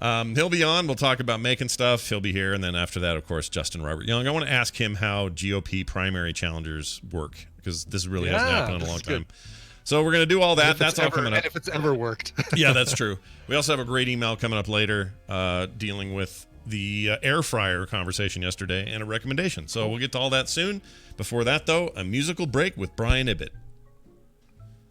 He'll be on. We'll talk about making stuff. He'll be here. And then after that, of course, Justin Robert Young. I want to ask him how GOP primary challengers work, because this really hasn't happened in a long time. So we're going to do all that. That's all coming up. And if it's ever worked. Yeah, that's true. We also have a great email coming up later dealing with the air fryer conversation yesterday and a recommendation. So we'll get to all that soon. Before that, though, a musical break with Brian Ibbett.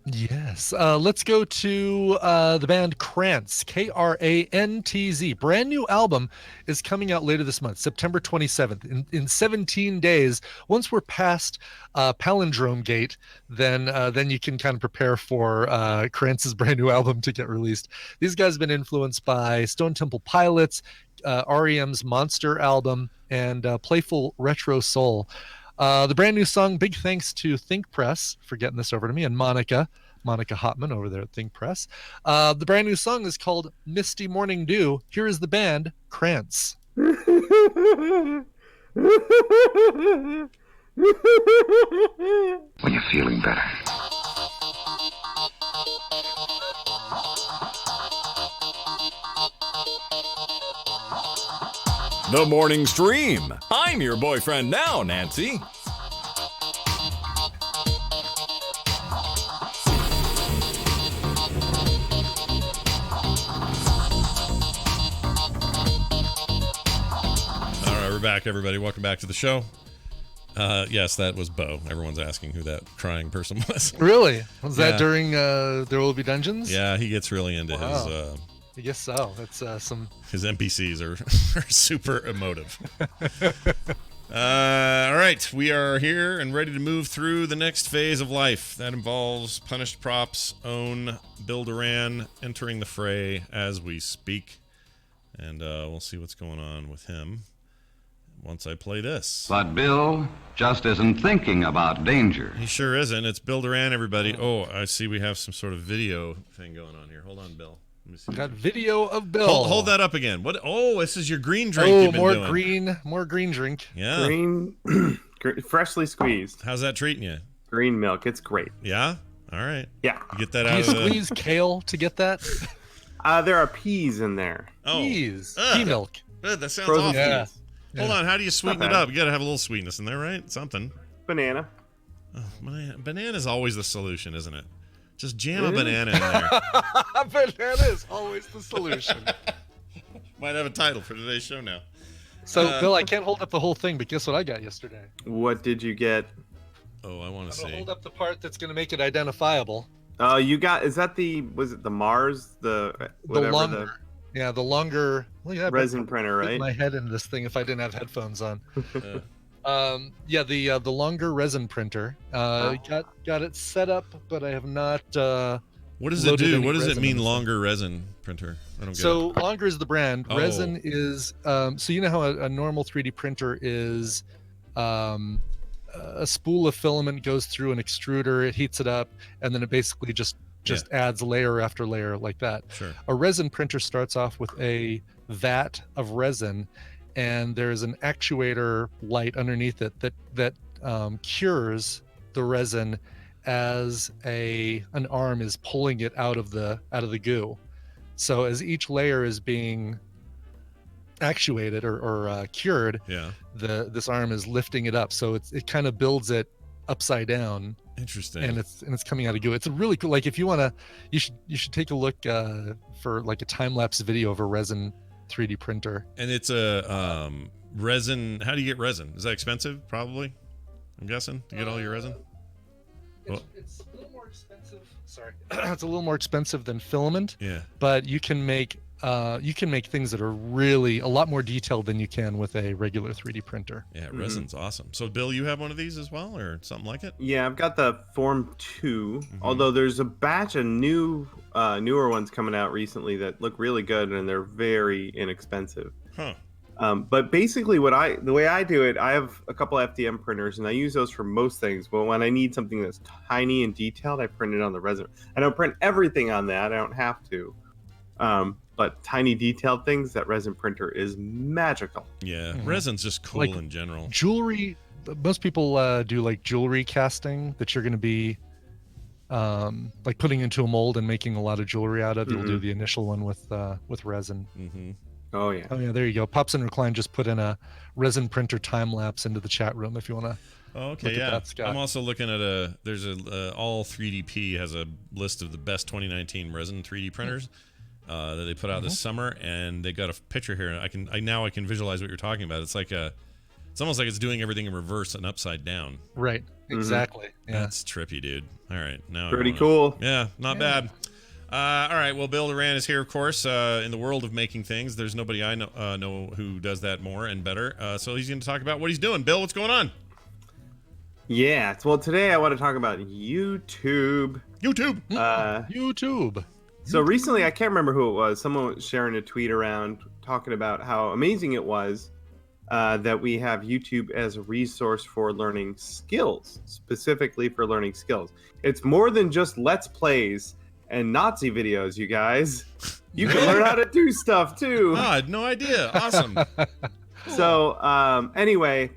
Yes. Let's go to the band Krantz, Krantz. Brand new album is coming out later this month, September 27th. In 17 days, once we're past Palindrome Gate, then you can kind of prepare for Krantz's brand new album to get released. These guys have been influenced by Stone Temple Pilots, REM's Monster album, and playful retro soul. The brand new song, big thanks to Think Press for getting this over to me, and Monica Hotman over there at Think Press. The brand new song is called Misty Morning Dew. Here is the band, Krantz. When you're feeling better. The morning stream. I'm your boyfriend now, Nancy. All right, we're back, everybody. Welcome back to the show. Yes, that was Bo. Everyone's asking who that crying person was. Really? Was that during There Will Be Dungeons? Yeah, he gets really into his... I guess so. That's His NPCs are super emotive. All right, we are here and ready to move through the next phase of life. That involves Punished Props' own Bill Duran entering the fray as we speak. And we'll see what's going on with him once I play this. But Bill just isn't thinking about danger. He sure isn't. It's Bill Duran, everybody. Oh, I see we have some sort of video thing going on here. Hold on, Bill. Let me see. Got video of Bill. Hold that up again. What? Oh, this is your green drink you've been doing. More green drink. Yeah. Green, freshly squeezed. How's that treating you? Green milk. It's great. Yeah? All right. Yeah. You get that Do out you of the... squeeze kale to get that? There are peas in there. Oh. Peas. Pea milk. That sounds Frozen awful. Yeah. peas. Hold on. How do you sweeten it up? You got to have a little sweetness in there, right? Something. Banana. Oh, banana's always the solution, isn't it? Just jam a banana in there. Banana is always the solution. Might have a title for today's show now. So, Bill, I can't hold up the whole thing, but guess what I got yesterday? What did you get? Oh, I want to I'm gonna see. hold up the part that's gonna make it identifiable. Oh, you got, was it the Mars? The Whatever longer, yeah, the longer. Look at that, resin printer, fit right? my head into this thing if I didn't have headphones on. Uh, Yeah, the longer resin printer. Got it set up, but I have not. what does it loaded do? any What does it resin in mean, this thing. longer resin printer? I don't get So it. longer is the brand. Oh. Resin is so you know how a normal 3D printer is a spool of filament goes through an extruder, it heats it up, and then it basically just adds layer after layer like that. Sure. A resin printer starts off with a vat of resin, and there's an actuator light underneath it that cures the resin as an arm is pulling it out of the goo. So as each layer is being actuated or cured, Yeah. this arm is lifting it up. So it kind of builds it upside down, Interesting. and it's coming out of goo. It's a really cool. Like if you wanna, you should take a look for like a time lapse video of a resin 3D printer. And it's a resin. How do you get resin? Is that expensive? Probably. I'm guessing to get all your resin. It's a little more expensive. Sorry, it's a little more expensive than filament. Yeah. But you can make things that are really a lot more detailed than you can with a regular 3D printer. Yeah. Resin's awesome. So, Bill, you have one of these as well, or something like it? Yeah, I've got the Form 2, although there's a batch of newer ones coming out recently that look really good, and they're very inexpensive. Huh. But basically, the way I do it, I have a couple FDM printers, and I use those for most things. But when I need something that's tiny and detailed, I print it on the resin. I don't print everything on that; I don't have to. But tiny detailed things, that resin printer is magical. Yeah. Resin's just cool Like in general. Jewelry. Most people do like jewelry casting that you're going to be like putting into a mold and making a lot of jewelry out of. You'll do the initial one with resin. Mm-hmm. Oh yeah. Oh yeah, there you go. Pops and Recline just put in a resin printer time lapse into the chat room if you want to. Oh, okay, Look at yeah. that, Scott. I'm also looking at all 3DP has a list of the best 2019 resin 3D printers that they put out this summer, and they got a picture here. I can visualize what you're talking about. It's it's almost like it's doing everything in reverse and upside down. Right. Exactly. Yeah. That's trippy, dude. All right, now Pretty cool. Yeah, not bad. All right, well, Bill Duran is here, of course. In the world of making things, there's nobody I know who does that more and better. So he's going to talk about what he's doing. Bill, what's going on? Yeah. Well, today I want to talk about YouTube. YouTube. So recently, I can't remember who it was. Someone was sharing a tweet around talking about how amazing it was that we have YouTube as a resource for learning skills, specifically for learning skills. It's more than just Let's Plays and Nazi videos, you guys. You can learn how to do stuff too. Oh, I had no idea. Awesome. So anyway,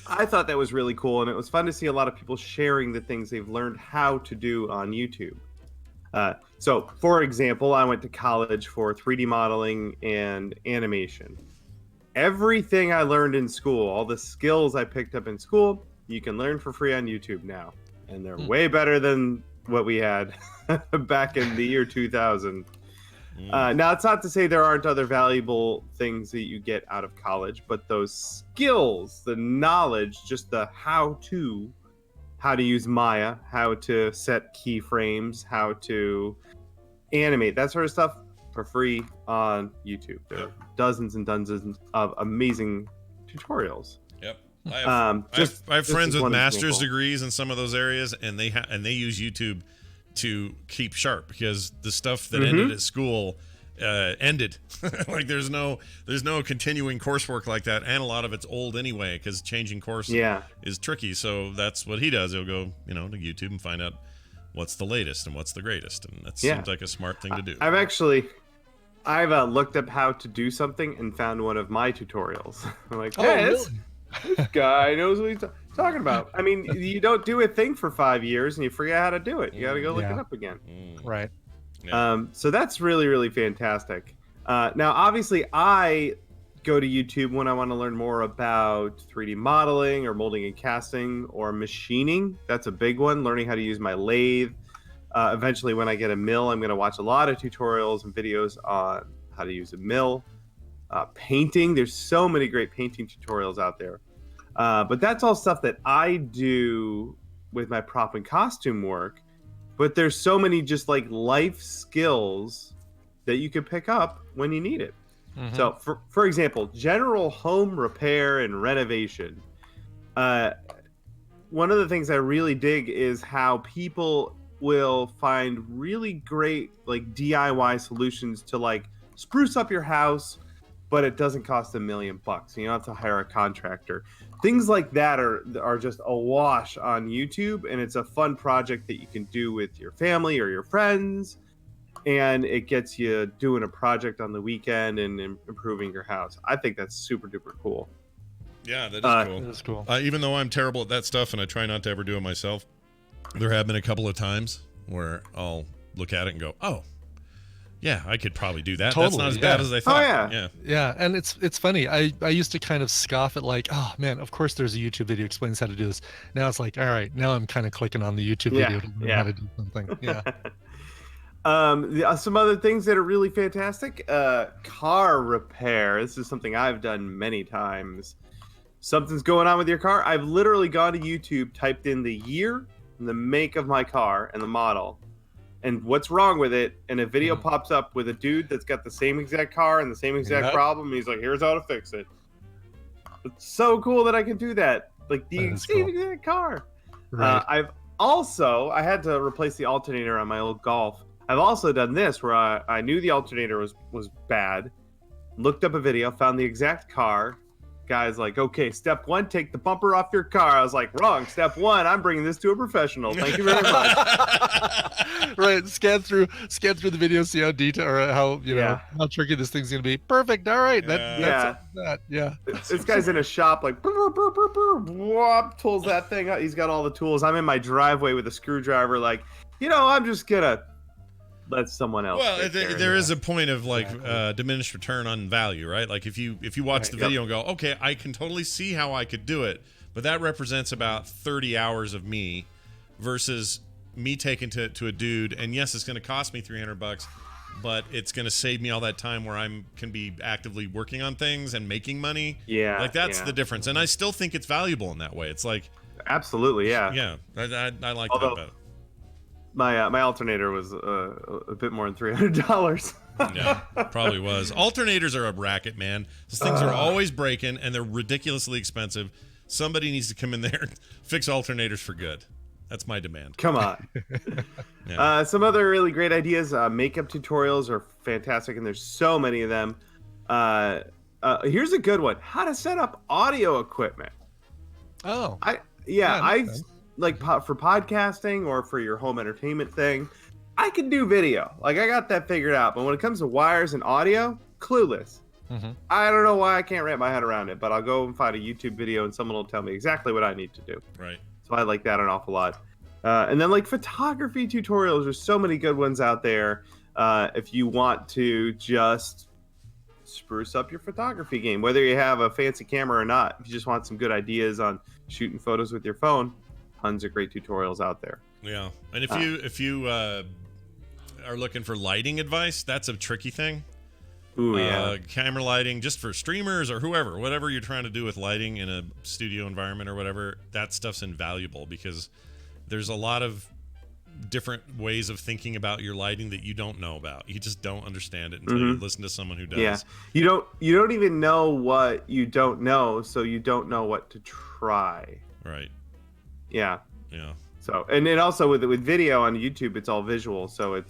I thought that was really cool, and it was fun to see a lot of people sharing the things they've learned how to do on YouTube. So, for example, I went to college for 3D modeling and animation. Everything I learned in school, all the skills I picked up in school, you can learn for free on YouTube now. And they're way better than what we had back in the year 2000. Now, it's not to say there aren't other valuable things that you get out of college, but those skills, the knowledge, just the how to use Maya, how to set keyframes, how to animate, that sort of stuff for free on YouTube. There are dozens and dozens of amazing tutorials. Yep. I have friends with master's example. degrees in some of those areas, and they use YouTube to keep sharp because the stuff that ended at school ended. Like there's no continuing coursework like that, and a lot of it's old anyway because changing course is tricky. So that's what he does. He'll go to YouTube and find out what's the latest and what's the greatest, and that seems like a smart thing to do. I've looked up how to do something and found one of my tutorials. I'm like, this guy knows what he's talking about. I mean, you don't do a thing for 5 years and you forget how to do it. You got to go look it up again. Right. Yeah. So that's really, really fantastic. Now, obviously, I go to YouTube when I want to learn more about 3D modeling or molding and casting or machining. That's a big one, learning how to use my lathe. Eventually, when I get a mill, I'm going to watch a lot of tutorials and videos on how to use a mill. painting. There's so many great painting tutorials out there. But that's all stuff that I do with my prop and costume work. But there's so many just like life skills that you can pick up when you need it. Mm-hmm. So, for example, general home repair and renovation. One of the things I really dig is how people will find really great like DIY solutions to like spruce up your house, but it doesn't cost $1 million. You don't have to hire a contractor. Things like that are just awash on YouTube, and it's a fun project that you can do with your family or your friends, and it gets you doing a project on the weekend and improving your house. I think that's super duper cool. Yeah, that is cool. That is cool. Even though I'm terrible at that stuff and I try not to ever do it myself, there have been a couple of times where I'll look at it and go, "Oh, yeah, I could probably do that. Totally, That's not as bad as I thought." Oh, yeah. Yeah, and it's funny. I used to kind of scoff at like, oh man, of course there's a YouTube video explains how to do this. Now it's like, all right, now I'm kind of clicking on the YouTube video to learn how to do something. Yeah. Some other things that are really fantastic. Car repair. This is something I've done many times. Something's going on with your car. I've literally gone to YouTube, typed in the year and the make of my car and the model and what's wrong with it, and a video pops up with a dude that's got the same exact car and the same exact problem, and he's like, here's how to fix it. It's so cool that I can do that. Like the same exact car. Right. I had to replace the alternator on my old Golf. I've also done this where I knew the alternator was bad, looked up a video, found the exact car. Guy's like, okay, step 1, take the bumper off your car. I was like, wrong. Step 1, I'm bringing this to a professional. Thank you very much. Right. Scan through the video, see how detailed or how how tricky this thing's gonna be. Perfect. All right. This guy's in a shop like whoop, tools that thing out. He's got all the tools. I'm in my driveway with a screwdriver, like, I'm just gonna let someone else. Well, there is a point of like diminished return on value, right? Like if you watch the video and go, okay, I can totally see how I could do it, but that represents about 30 hours of me versus me taking to a dude, and yes, it's going to cost me $300, but it's going to save me all that time where can be actively working on things and making money. Yeah, like that's the difference, and I still think it's valuable in that way. It's like absolutely, yeah. I like that better. My alternator was a bit more than $300. Yeah, probably was. Alternators are a racket, man. Those things are always breaking, and they're ridiculously expensive. Somebody needs to come in there and fix alternators for good. That's my demand. Come on. Some other really great ideas. Makeup tutorials are fantastic, and there's so many of them. Here's a good one: how to set up audio equipment. Oh, like for podcasting or for your home entertainment thing, I can do video. Like I got that figured out. But when it comes to wires and audio, clueless. Mm-hmm. I don't know why I can't wrap my head around it, but I'll go and find a YouTube video and someone will tell me exactly what I need to do. Right. So I like that an awful lot. And then like photography tutorials, there's so many good ones out there. If you want to just spruce up your photography game, whether you have a fancy camera or not, if you just want some good ideas on shooting photos with your phone, tons of great tutorials out there. Yeah, and if you are looking for lighting advice, that's a tricky thing. Ooh, yeah. Camera lighting, just for streamers or whatever you're trying to do with lighting in a studio environment or whatever, that stuff's invaluable because there's a lot of different ways of thinking about your lighting that you don't know about. You just don't understand it until you listen to someone who does. Yeah, you don't even know what you don't know, so you don't know what to try. Right. Yeah. Yeah. So, and then also with video on YouTube, it's all visual. So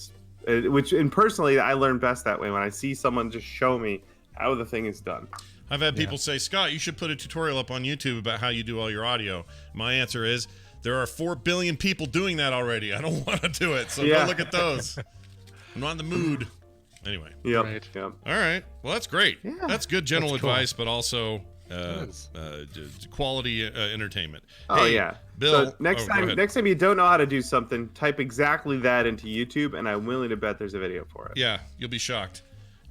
and personally, I learn best that way when I see someone just show me how the thing is done. I've had people say, Scott, you should put a tutorial up on YouTube about how you do all your audio. My answer is, there are 4 billion people doing that already. I don't want to do it. So go look at those. I'm not in the mood. Anyway. Yep. Right. Yep. All right. Well, that's great. Yeah. That's good general advice, but also quality entertainment. Oh, hey, yeah. Bill, so next time you don't know how to do something, type exactly that into YouTube, and I'm willing to bet there's a video for it. Yeah, you'll be shocked,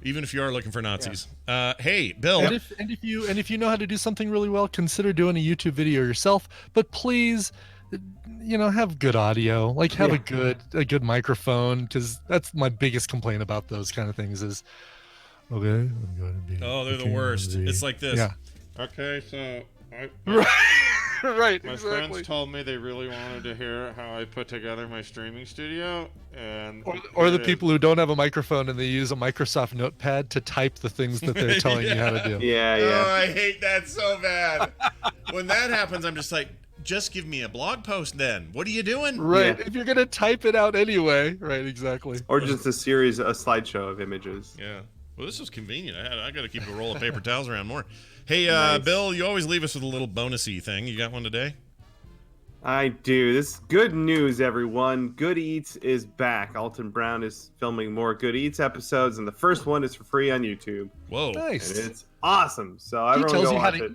even if you are looking for Nazis. Yeah. Hey, Bill. And if you know how to do something really well, consider doing a YouTube video yourself. But please, have good audio. Like have a good microphone, because that's my biggest complaint about those kind of things is Okay, I'm going to be. Oh, they're the king of worst. the- It's like this. Yeah. Okay, so Right. my exactly. friends told me they really wanted to hear how I put together my streaming studio, and Or here the it people who don't have a microphone and they use a Microsoft Notepad to type the things that they're telling you how to do. Yeah, Oh, yeah. I hate that so bad. When that happens, I'm just like, just give me a blog post then. What are you doing? Right. Yeah. If you're gonna type it out anyway. Right. Exactly. Or just a slideshow of images. Yeah. Well, this was convenient. I got to keep a roll of paper towels around more. Hey, Nice. Bill, you always leave us with a little bonusy thing. You got one today? I do. This is good news, everyone. Good Eats is back. Alton Brown is filming more Good Eats episodes, and the first one is for free on YouTube. Whoa. Nice. And it's awesome. So everyone tells go you how watch to it.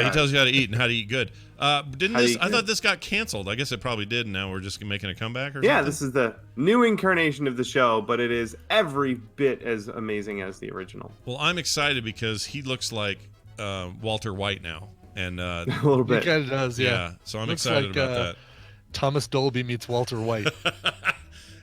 He tells you how to eat and how to eat good. Didn't How to this? eat I good. thought this got canceled. I guess it probably did. And now we're just making a comeback or Yeah, something? this is the new incarnation of the show, but it is every bit as amazing as the original. Well, I'm excited because he looks like Walter White now. And A little He bit. kind of does. Yeah. yeah, so I'm Looks excited like, about that. Thomas Dolby meets Walter White.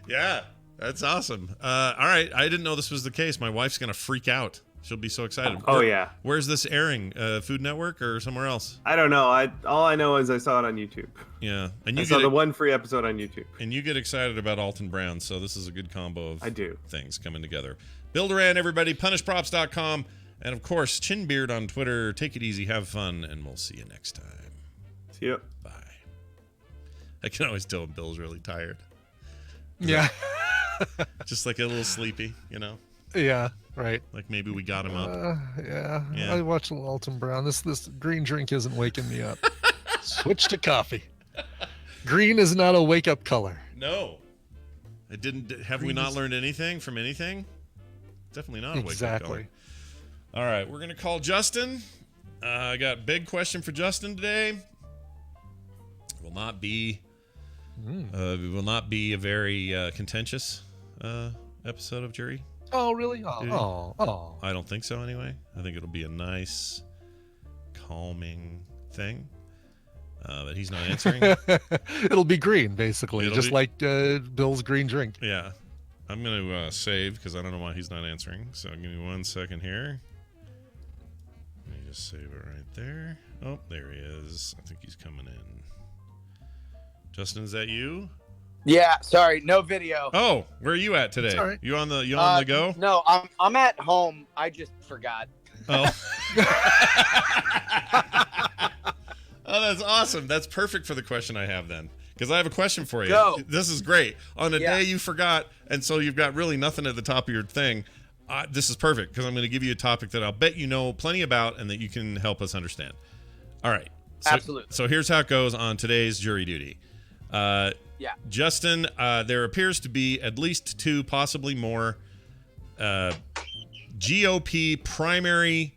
Yeah, that's awesome. All right, I didn't know this was the case. My wife's gonna freak out. She'll be so excited. Oh, yeah. Where's this airing? Food Network or somewhere else? I don't know. All I know is I saw it on YouTube. Yeah, and I you saw get the one free episode on YouTube. and you get excited about Alton Brown. So this is a good combo of I do. things coming together. Bill Duran, everybody. PunishProps.com, and of course Chinbeard on Twitter. Take it easy, have fun, and we'll see you next time. See ya. Bye. I can always tell when Bill's really tired. Yeah. Just like a little sleepy, you know? Yeah. Right. Like maybe we got him up. Yeah. Yeah. I watch a little Alton Brown. This green drink isn't waking me up. Switch to coffee. Green is not a wake up color. No. It didn't. Have we not learned anything from anything? Definitely not a wake up Exactly. call. All right, we're going to call Justin. I got a big question for Justin today. It will not be a very contentious episode of Jury. Oh, really? Dude. Oh. I don't think so anyway. I think it'll be a nice, calming thing. But he's not answering. It'll be green, basically, It'll just be- like Bill's green drink. Yeah. I'm going to save because I don't know why he's not answering. So give me 1 second here. Let me just save it right there. Oh, there he is. I think he's coming in. Justin, is that you? Yeah, sorry, no video. Oh, where are you at today? That's all right. You on the go? No, I'm at home. I just forgot. Oh. Oh, that's awesome. That's perfect for the question I have then. Because I have a question for you. Go. This is great. On a Yeah. day you forgot, and so you've got really nothing at the top of your thing, this is perfect because I'm going to give you a topic that I'll bet you know plenty about and that you can help us understand. All right. So, Absolutely. So here's how it goes on today's Jury Duty. Yeah. Justin, there appears to be at least 2, possibly more, GOP primary,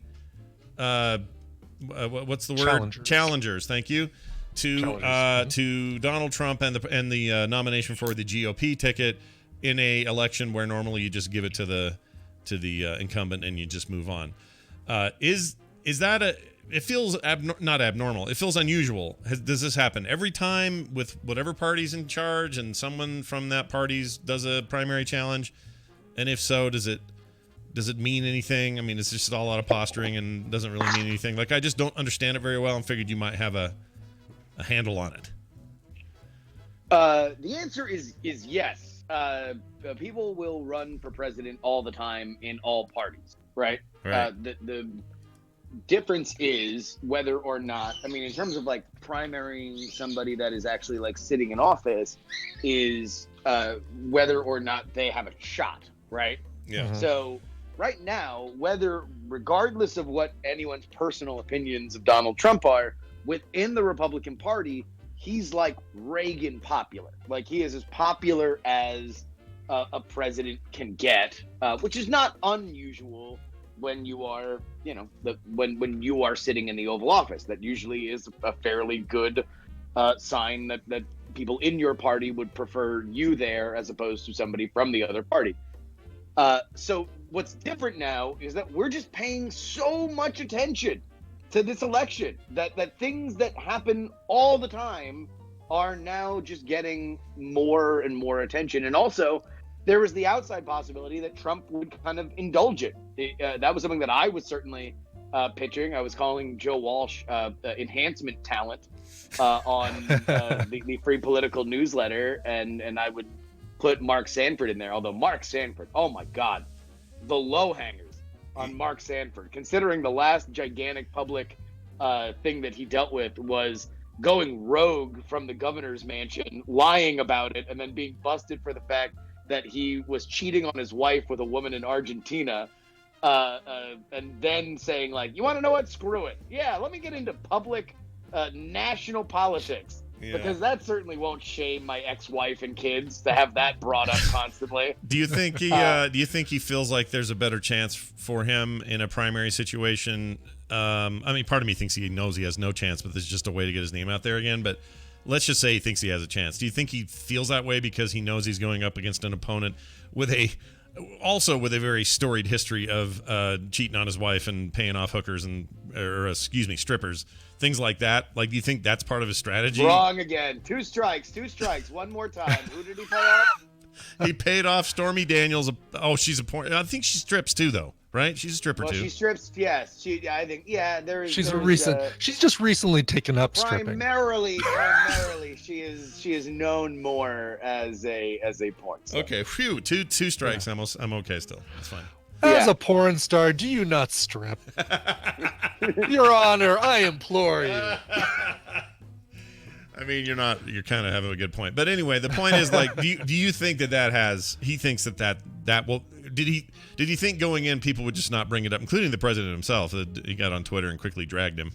what's the word? Challengers. Thank you. To Donald Trump and the nomination for the GOP ticket in a election where normally you just give it to the incumbent and you just move on. Is that it feels not abnormal. It feels unusual. Does this happen every time with whatever party's in charge and someone from that party's does a primary challenge? And if so, does it mean anything? I mean, it's just all a lot of posturing and doesn't really mean anything. Like, I just don't understand it very well and figured you might have a handle on it. The answer is yes. People will run for president all the time in all parties, right? Right. The difference is whether or not, I mean, in terms of like primarying somebody that is actually like sitting in office, is whether or not they have a shot, right? Yeah. So right now, regardless of what anyone's personal opinions of Donald Trump are, within the Republican Party, he's like Reagan popular. Like, he is as popular as a president can get, which is not unusual when you are, when you are sitting in the Oval Office. That usually is a fairly good sign that people in your party would prefer you there as opposed to somebody from the other party. So what's different now is that we're just paying so much attention to this election that things that happen all the time are now just getting more and more attention. And also, there was the outside possibility that Trump would kind of indulge it. That was something that I was certainly pitching. I was calling Joe Walsh enhancement talent on the Free Political newsletter, and I would put Mark Sanford in there. Although Mark Sanford, oh my God, the low hangers on Mark Sanford, considering the last gigantic public thing that he dealt with was going rogue from the governor's mansion, lying about it, and then being busted for the fact that he was cheating on his wife with a woman in Argentina, and then saying, like, you want to know what? Screw it. Yeah, let me get into public national politics. Yeah. Because that certainly won't shame my ex-wife and kids to have that brought up constantly. Do you think he feels like there's a better chance for him in a primary situation? I mean, part of me thinks he knows he has no chance, but this is just a way to get his name out there again. But let's just say he thinks he has a chance. Do you think he feels that way because he knows he's going up against an opponent with a very storied history of cheating on his wife and paying off hookers strippers, things like that? Like, do you think that's part of his strategy? Wrong again. Two strikes. One more time. Who did he pay off? He paid off Stormy Daniels. Oh, she's a porn. I think she strips too, though, right? She's a stripper too. She strips. Yes. I think. Yeah. She's just recently taken up stripping. Primarily, she is known more as a porn star. Okay. Phew. Two strikes. Yeah. I'm okay still. That's fine. As a porn star, do you not strip? Your Honor, I implore you. I mean, you're kind of having a good point. But anyway, the point is, like, do you think he thinks that will, did he think going in people would just not bring it up, including the president himself? He got on Twitter and quickly dragged him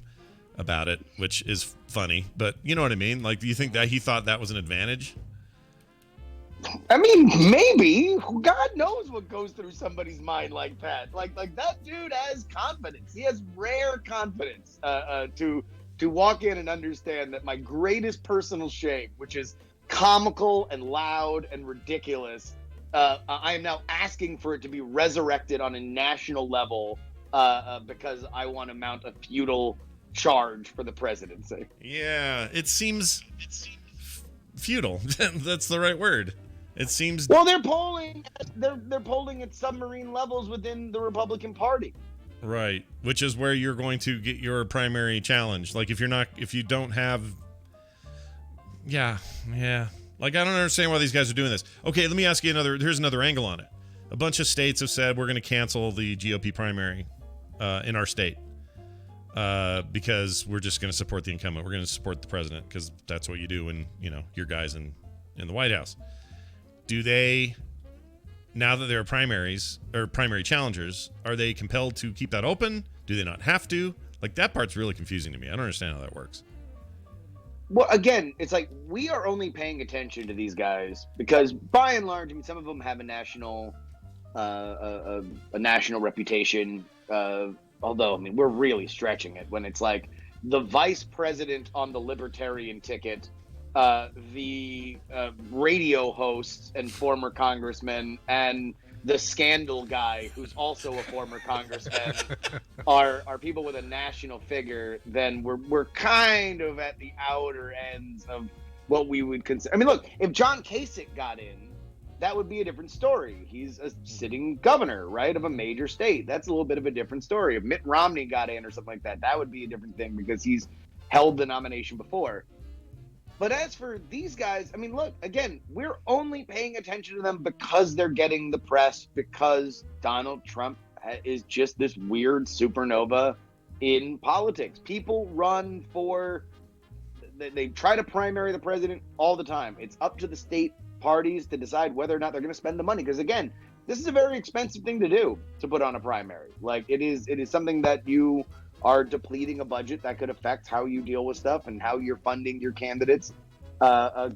about it, which is funny. But you know what I mean? Like, do you think that he thought that was an advantage? I mean, maybe. God knows what goes through somebody's mind like that. Like that dude has confidence. He has rare confidence to walk in and understand that my greatest personal shame, which is comical and loud and ridiculous, I am now asking for it to be resurrected on a national level because I want to mount a feudal charge for the presidency. Yeah, it seems feudal. That's the right word. It seems. Well, they're polling at submarine levels within the Republican Party. Right, which is where you're going to get your primary challenge. Like, if you don't have. Yeah. Like, I don't understand why these guys are doing this. Okay, let me ask you here's another angle on it. A bunch of states have said we're going to cancel the GOP primary in our state because we're just going to support the incumbent. We're going to support the president because that's what you do when, your guys in the White House. Do they, now that there are primaries or primary challengers, are they compelled to keep that open? Do they not have to? Like, that part's really confusing to me. I don't understand how that works. Well, again, it's like we are only paying attention to these guys because, by and large, I mean, some of them have a national reputation. Although, I mean, we're really stretching it when it's like the vice president on the Libertarian ticket, the radio hosts and former congressman, and the scandal guy who's also a former congressman are people with a national figure. Then we're kind of at the outer ends of what we would consider. I mean, look, if John Kasich got in, that would be a different story. He's a sitting governor, right, of a major state. That's a little bit of a different story. If Mitt Romney got in or something like that, that would be a different thing because he's held the nomination before. But as for these guys, I mean, look, again, we're only paying attention to them because they're getting the press, because Donald Trump is just this weird supernova in politics. People run they try to primary the president all the time. It's up to the state parties to decide whether or not they're going to spend the money. Because again, this is a very expensive thing to do, to put on a primary. Like, it is something that you are depleting a budget that could affect how you deal with stuff and how you're funding your candidates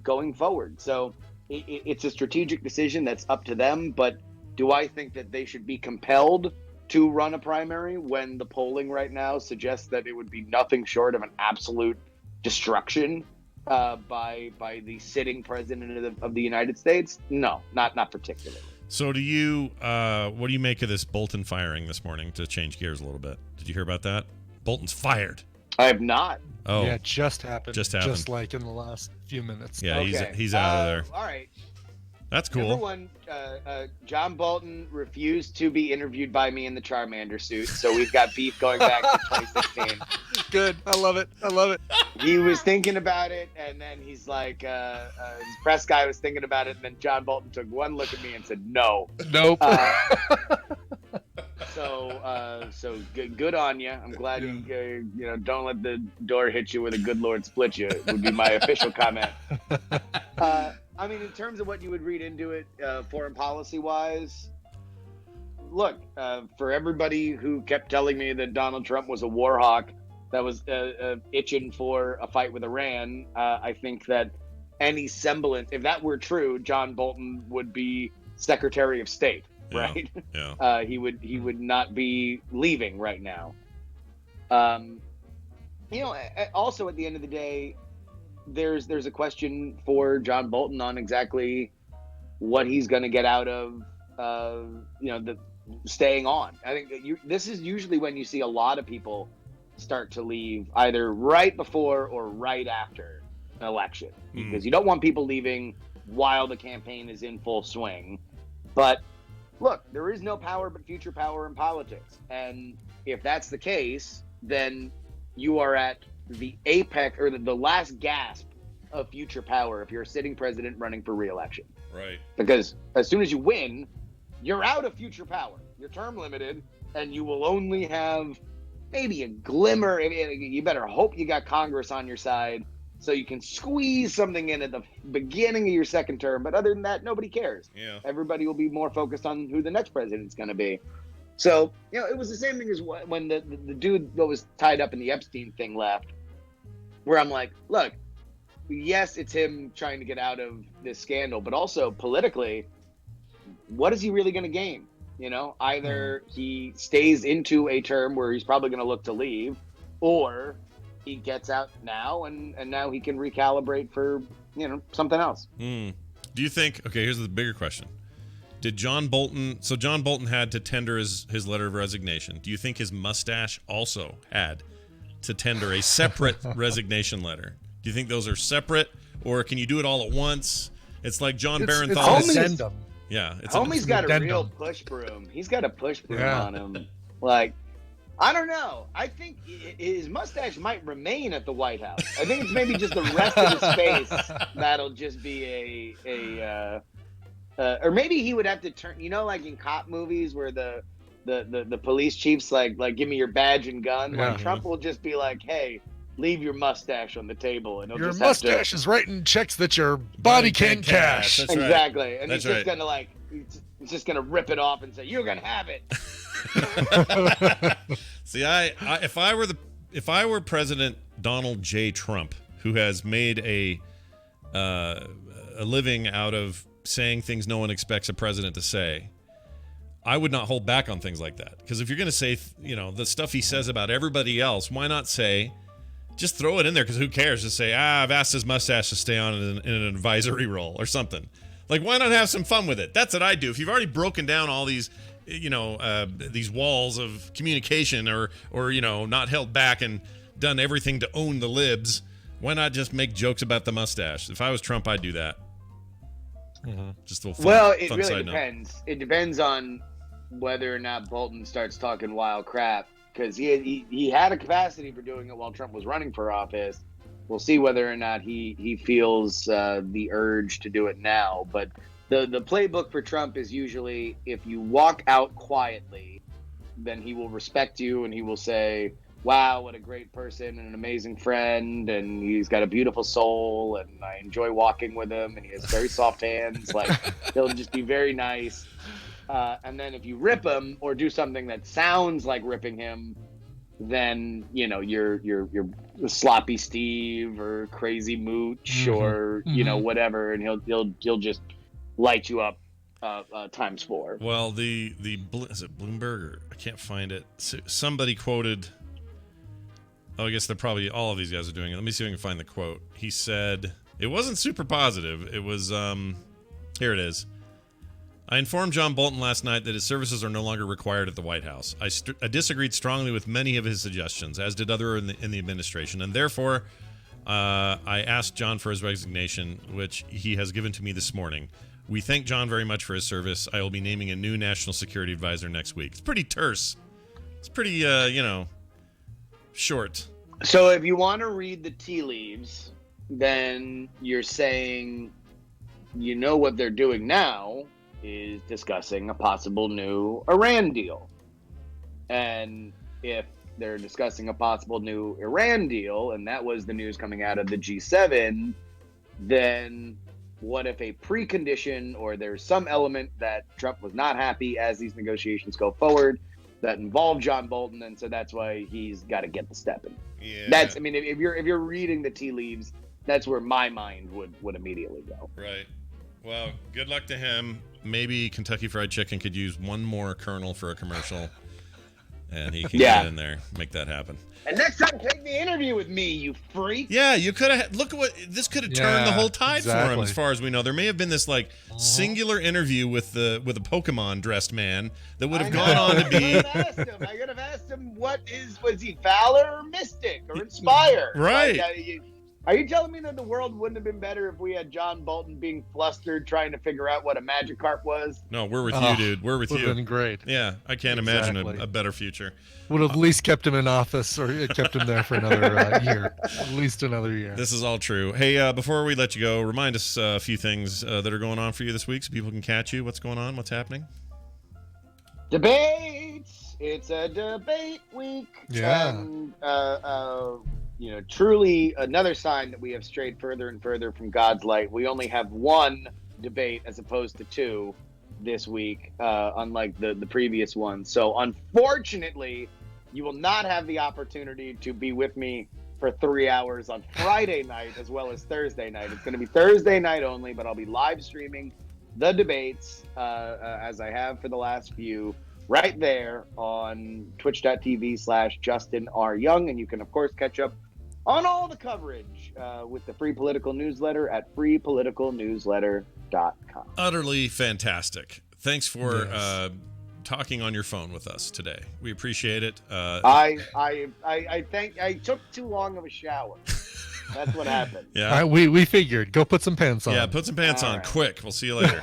going forward. So it's a strategic decision that's up to them. But do I think that they should be compelled to run a primary when the polling right now suggests that it would be nothing short of an absolute destruction by the sitting president of the United States? No, not particularly. So what do you make of this Bolton firing this morning, to change gears a little bit? Did you hear about that? Bolton's fired. I have not. Oh, yeah, it just happened. Just like in the last few minutes. Yeah, okay. he's out of there. All right. That's cool. Number one, John Bolton refused to be interviewed by me in the Charmander suit, so we've got beef going back to 2016. Good. I love it. I love it. He was thinking about it, and then he's like, his press guy was thinking about it, and then John Bolton took one look at me and said, no. Nope. So good on you. I'm glad you don't let the door hit you where the good Lord split you, would be my official comment. I mean, in terms of what you would read into it, foreign policy-wise, look, for everybody who kept telling me that Donald Trump was a war hawk that was itching for a fight with Iran, I think that any semblance, if that were true, John Bolton would be Secretary of State, right? Yeah. He would not be leaving right now. Also at the end of the day, there's a question for John Bolton on exactly what he's going to get out of the staying on. I think this is usually when you see a lot of people start to leave either right before or right after an election, because you don't want people leaving while the campaign is in full swing. But look, there is no power but future power in politics, and if that's the case, then you are at the apex or the last gasp of future power if you're a sitting president running for re-election. Right. Because as soon as you win, you're out of future power. You're term limited, and you will only have maybe a glimmer. You better hope you got Congress on your side so you can squeeze something in at the beginning of your second term. But other than that, nobody cares. Yeah. Everybody will be more focused on who the next president's going to be. So, it was the same thing as when the dude that was tied up in the Epstein thing left, where I'm like, look, yes, it's him trying to get out of this scandal, but also politically, what is he really going to gain? Either he stays into a term where he's probably going to look to leave, or he gets out now and now he can recalibrate for, something else. Do you think, okay, here's the bigger question. Did John Bolton had to tender his letter of resignation. Do you think his mustache also had to tender a separate resignation letter? Do you think those are separate, or can you do it all at once? It's like John Barenthal. Addendum. Yeah. Homie's got a real push broom. He's got a push broom on him. Like, I don't know. I think his mustache might remain at the White House. I think it's maybe just the rest of his face that'll just be or maybe he would have to turn, like in cop movies where the police chief's like give me your badge and gun. Yeah. Like Trump will just be like, hey, leave your mustache on the table, and he'll your just mustache is writing checks that your body can't cash. That's right. Exactly, and That's he's just right. gonna he's just gonna rip it off and say, "You're gonna have it." See, if I were President Donald J. Trump, who has made a living out of saying things no one expects a president to say, I would not hold back on things like that. Because if you're going to say, the stuff he says about everybody else, why not say, just throw it in there? Because who cares? Just say, I've asked his mustache to stay on in an advisory role or something. Like, why not have some fun with it? That's what I do. If you've already broken down all these, these walls of communication or not held back and done everything to own the libs, why not just make jokes about the mustache? If I was Trump, I'd do that. Mm-hmm. Just a little fun, it fun really side depends. note. It depends on whether or not Bolton starts talking wild crap, because he had a capacity for doing it while Trump was running for office. We'll see whether or not he feels the urge to do it now. But the playbook for Trump is usually, if you walk out quietly, then he will respect you and he will say, wow, what a great person and an amazing friend, and he's got a beautiful soul, and I enjoy walking with him, and he has very soft hands. Like, he'll just be very nice. And then if you rip him or do something that sounds like ripping him, then you're sloppy Steve or crazy Mooch or whatever, and he'll just light you up times 4. Well, is it Bloomberg, or I can't find it. Somebody quoted. Oh, I guess they're probably, all of these guys are doing it. Let me see if I can find the quote. He said, it wasn't super positive. It was, here it is. I informed John Bolton last night that his services are no longer required at the White House. I disagreed strongly with many of his suggestions, as did others in the administration, and therefore I asked John for his resignation, which he has given to me this morning. We thank John very much for his service. I will be naming a new national security advisor next week. It's pretty terse. It's pretty, short. So if you want to read the tea leaves, then you're saying, what they're doing now is discussing a possible new Iran deal. And if they're discussing a possible new Iran deal, and that was the news coming out of the G7, then what if a precondition or there's some element that Trump was not happy as these negotiations go forward that involve John Bolton, and so that's why he's got to get the step in. Yeah. If you're reading the tea leaves, that's where my mind would immediately go. Right. Well, good luck to him. Maybe Kentucky Fried Chicken could use one more kernel for a commercial, and he can get in there, make that happen. And next time, take the interview with me, you freak. Yeah, you could have. Look at what this could have turned the whole tide for him, as far as we know. There may have been this singular interview with a Pokemon dressed man that would have gone on to be. I could have asked him, was he Valor or Mystic or Inspire? Right. Are you telling me that the world wouldn't have been better if we had John Bolton being flustered trying to figure out what a Magikarp was? No, we're with you, dude. We're with you. Would have been great. Yeah, I can't imagine a better future. Would have at least kept him in office or kept him there for another year. At least another year. This is all true. Hey, before we let you go, remind us a few things that are going on for you this week so people can catch you. What's going on? What's happening? Debates. It's a debate week. Yeah. And, truly another sign that we have strayed further and further from God's light. We only have one debate as opposed to two this week, unlike the previous one. So unfortunately, you will not have the opportunity to be with me for 3 hours on Friday night as well as Thursday night. It's going to be Thursday night only, but I'll be live streaming the debates as I have for the last few right there on twitch.tv/Justin R. Young. And you can, of course, catch up on all the coverage with the Free Political Newsletter at freepoliticalnewsletter.com. Utterly fantastic. Thanks for talking on your phone with us today. We appreciate it. I think I took too long of a shower. That's what happened. Yeah, we figured. Go put some pants on. Yeah, put some pants on quick. We'll see you later.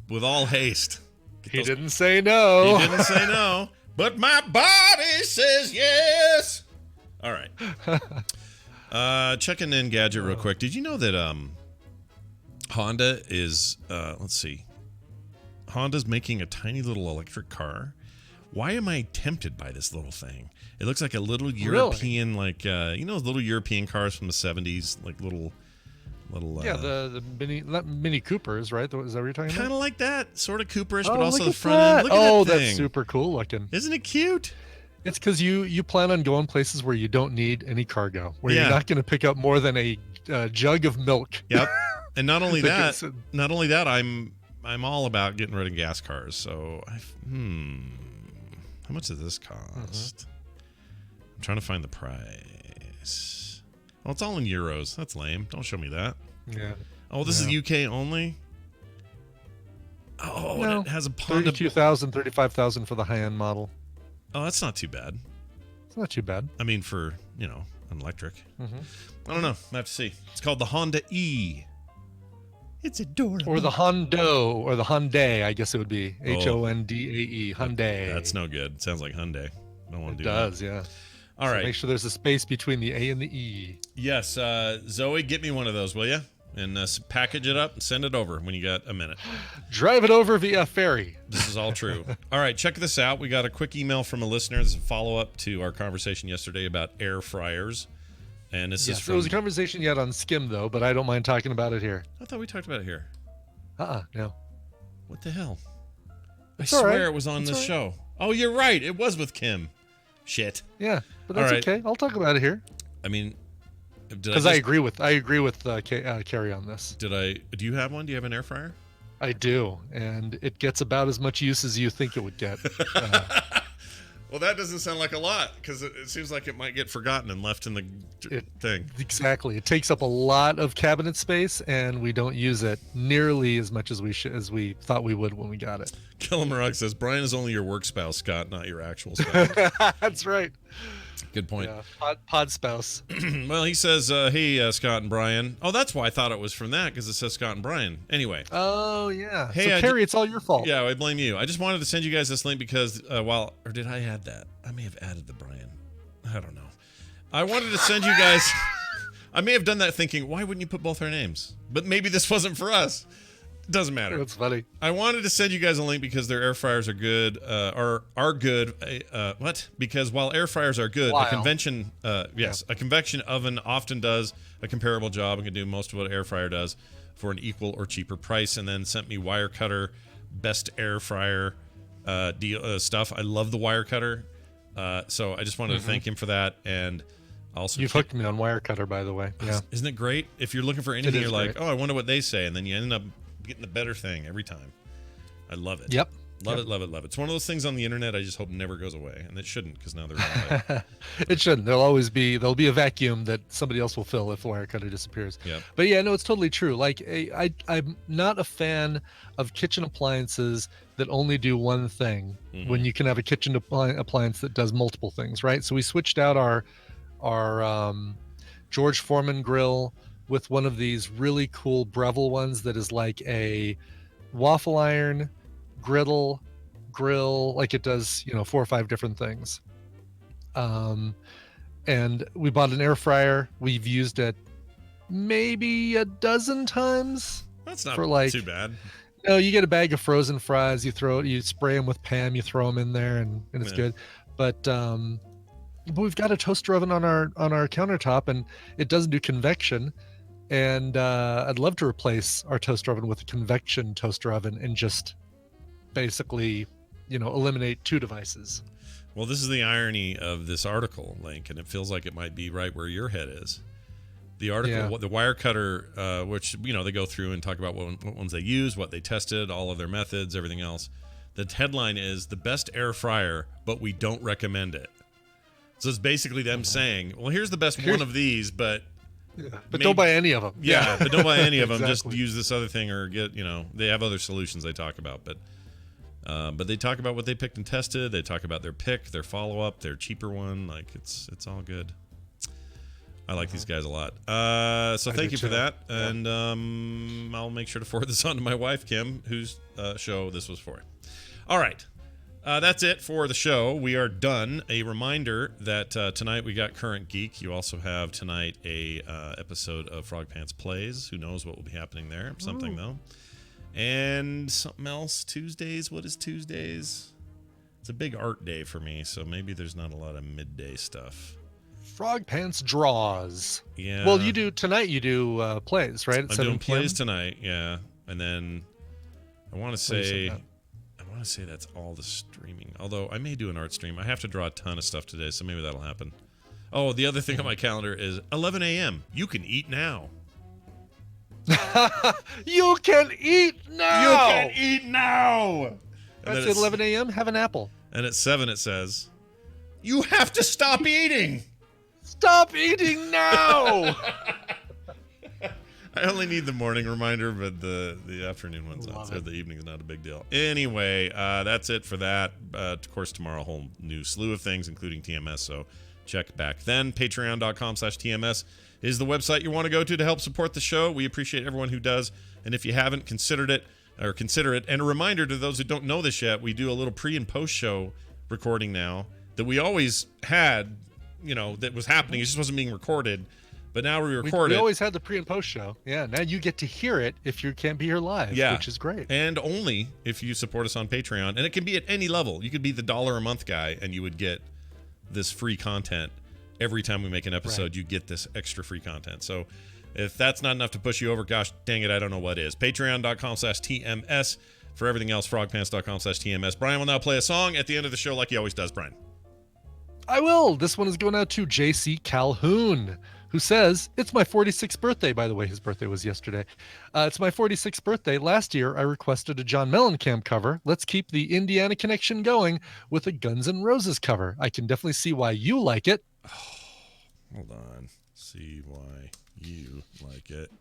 With all haste. He didn't say no. He didn't say no, but my body says yes. All right. Checking in Gadget real quick. Did you know that Honda is Honda's making a tiny little electric car? Why am I tempted by this little thing? It looks like a little European, those little European cars from the 70s, like little. The Mini Coopers, right? Is that what you're talking about? Kind of like that, sort of Cooperish, but also the front end. Look at that thing. That's super cool looking. Isn't it cute? It's because you plan on going places where you don't need any cargo, where you're not going to pick up more than a jug of milk. Yep. And not only that, I'm all about getting rid of gas cars. So, how much does this cost? I'm trying to find the price. Well, it's all in euros. That's lame. Don't show me that. Yeah. Oh, this is UK only? Oh, no. It has a Honda. 32,000, 35,000 for the high-end model. Oh, that's not too bad. It's not too bad. I mean, for, an electric. I don't know. I have to see. It's called the Honda E. It's adorable. Or the Hondo, or the Hyundai, I guess it would be. Hondae. Hyundai. That's no good. It sounds like Hyundai. I don't want to do that. It does, yeah. All right. Make sure there's a space between the A and the E. Yes. Zoe, get me one of those, will you? And package it up and send it over when you got a minute. Drive it over via ferry. This is all true. All right, check this out. We got a quick email from a listener. This is a follow-up to our conversation yesterday about air fryers. And this is from... It was a conversation you had on Skim, though, but I don't mind talking about it here. I thought we talked about it here. No. What the hell? It's I swear it was on this show. Oh, you're right. It was with Kim. Shit. Yeah, but that's okay. I'll talk about it here. I mean... Because I agree with Carrie on this. Do you have one? Do you have an air fryer? I do, and it gets about as much use as you think it would get. Well, that doesn't sound like a lot, because it seems like it might get forgotten and left in the thing. Exactly. It takes up a lot of cabinet space, and we don't use it nearly as much as we thought we would when we got it. Killimaruk says, Brian is only your work spouse, Scott, not your actual spouse. That's right. Good point. Yeah. Pod spouse. Well, he says, hey, Scott and Brian. Oh, that's why I thought it was from that, because it says Scott and Brian. Anyway. Oh, yeah. Hey, so, Carrie, it's all your fault. Yeah, I blame you. I just wanted to send you guys this link because, or did I add that? I may have added the Brian. I don't know. I wanted to send you guys... I may have done that thinking, why wouldn't you put both our names? But maybe this wasn't for us. Doesn't matter. That's funny. I wanted to send you guys a link because their air fryers are good, are good. What? Because while air fryers are good, a convention oven often does a comparable job and can do most of what an air fryer does for an equal or cheaper price. And then sent me Wirecutter best air fryer deal stuff. I love the Wirecutter, so I just wanted to thank him for that. And also, you've hooked me on Wirecutter, by the way. Yeah, isn't it great? If you're looking for anything, you're like, oh, I wonder what they say, and then you end up getting the better thing every time. I love it. Yep. Love it. It's one of those things on the internet I just hope never goes away, and it shouldn't, because now they're on it shouldn't. There'll be a vacuum that somebody else will fill if Wirecutter disappears. Yeah. But yeah, no, it's totally true. Like I'm not a fan of kitchen appliances that only do one thing when you can have a kitchen appliance that does multiple things, right? So we switched out our George Foreman grill with one of these really cool Breville ones that is like a waffle iron, grill, like it does, 4 or 5 different things. And we bought an air fryer. We've used it maybe a dozen times. That's not too bad. No, you get a bag of frozen fries, you spray them with Pam, you throw them in there, and it's good. But we've got a toaster oven on our countertop, and it doesn't do convection. And I'd love to replace our toaster oven with a convection toaster oven and just basically, eliminate 2 devices. Well, this is the irony of this article, Link, and it feels like it might be right where your head is. The article, the Wirecutter, which, they go through and talk about what ones they use, what they tested, all of their methods, everything else. The headline is, the best air fryer, but we don't recommend it. So it's basically them saying, well, here's the best one of these, but... Yeah, but don't buy any of them. Yeah, but don't buy any of them. Exactly. Just use this other thing or get, they have other solutions they talk about. But they talk about what they picked and tested. They talk about their pick, their follow-up, their cheaper one. Like, it's all good. I like these guys a lot. So thank you for that. Yeah. And I'll make sure to forward this on to my wife, Kim, whose show this was for. All right. That's it for the show. We are done. A reminder that tonight we got Current Geek. You also have tonight a episode of Frog Pants Plays. Who knows what will be happening there? Something, though. And something else. Tuesdays. What is Tuesdays? It's a big art day for me, so maybe there's not a lot of midday stuff. Frog Pants Draws. Yeah. Well, tonight you do plays, right? I'm doing plays tonight, yeah. And then I want to say that's all the streaming. Although I may do an art stream. I have to draw a ton of stuff today, so maybe that'll happen. Oh, the other thing on my calendar is 11 a.m. You can eat now. You can eat now. You can eat now. That's at 11 a.m. Have an apple. And at 7 it says, you have to stop eating. Stop eating now. I only need the morning reminder, but the afternoon one's not. So the evening's not a big deal. Anyway, that's it for that. Of course, tomorrow a whole new slew of things, including TMS. So check back then. Patreon.com/TMS is the website you want to go to help support the show. We appreciate everyone who does. And if you haven't consider it. And a reminder to those who don't know this yet, we do a little pre and post show recording now that we always had, that was happening. It just wasn't being recorded. But now we record it. We always had the pre and post show. Yeah, now you get to hear it if you can't be here live, which is great. And only if you support us on Patreon. And it can be at any level. You could be the $1 a month guy and you would get this free content. Every time we make an episode, you get this extra free content. So if that's not enough to push you over, gosh dang it, I don't know what is. Patreon.com/TMS. For everything else, frogpants.com/TMS. Brian will now play a song at the end of the show like he always does. Brian. I will. This one is going out to JC Calhoun, who says, it's my 46th birthday. By the way, his birthday was yesterday. It's my 46th birthday. Last year, I requested a John Mellencamp cover. Let's keep the Indiana connection going with a Guns N' Roses cover. I can definitely see why you like it. Hold on. See why you like it.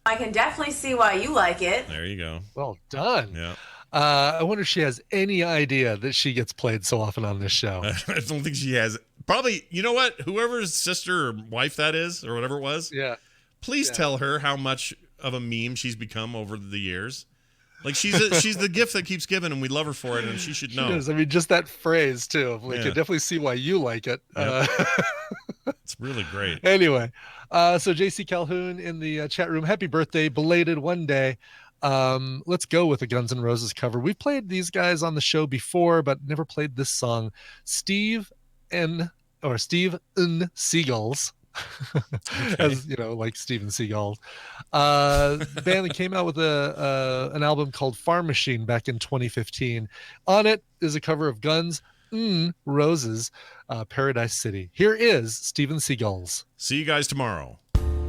I can definitely see why you like it. There you go. Well done. Yeah. I wonder if she has any idea that she gets played so often on this show. I don't think she has Probably, you know what? Whoever's sister or wife that is, or whatever it was, Yeah. please tell her how much of a meme she's become over the years. Like, she's the gift that keeps giving, and we love her for it, and she should know. She is. I mean, just that phrase, too. We can definitely see why you like it. Yep. It's really great. Anyway, so JC Calhoun in the chat room, happy birthday, belated one day. Let's go with a Guns N' Roses cover. We've played these guys on the show before, but never played this song. Steve N. Seagulls. As you know, like Steven Seagal. The band that came out with an album called Farm Machine back in 2015. On it is a cover of Guns N' Roses, Paradise City. Here is Steven Seagulls. See you guys tomorrow.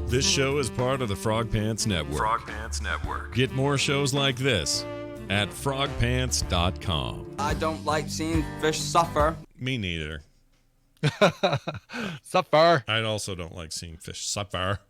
This show is part of the Frog Pants Network. Frog Pants Network. Get more shows like this at frogpants.com. I don't like seeing fish suffer. Me neither. Suffer. I also don't like seeing fish suffer.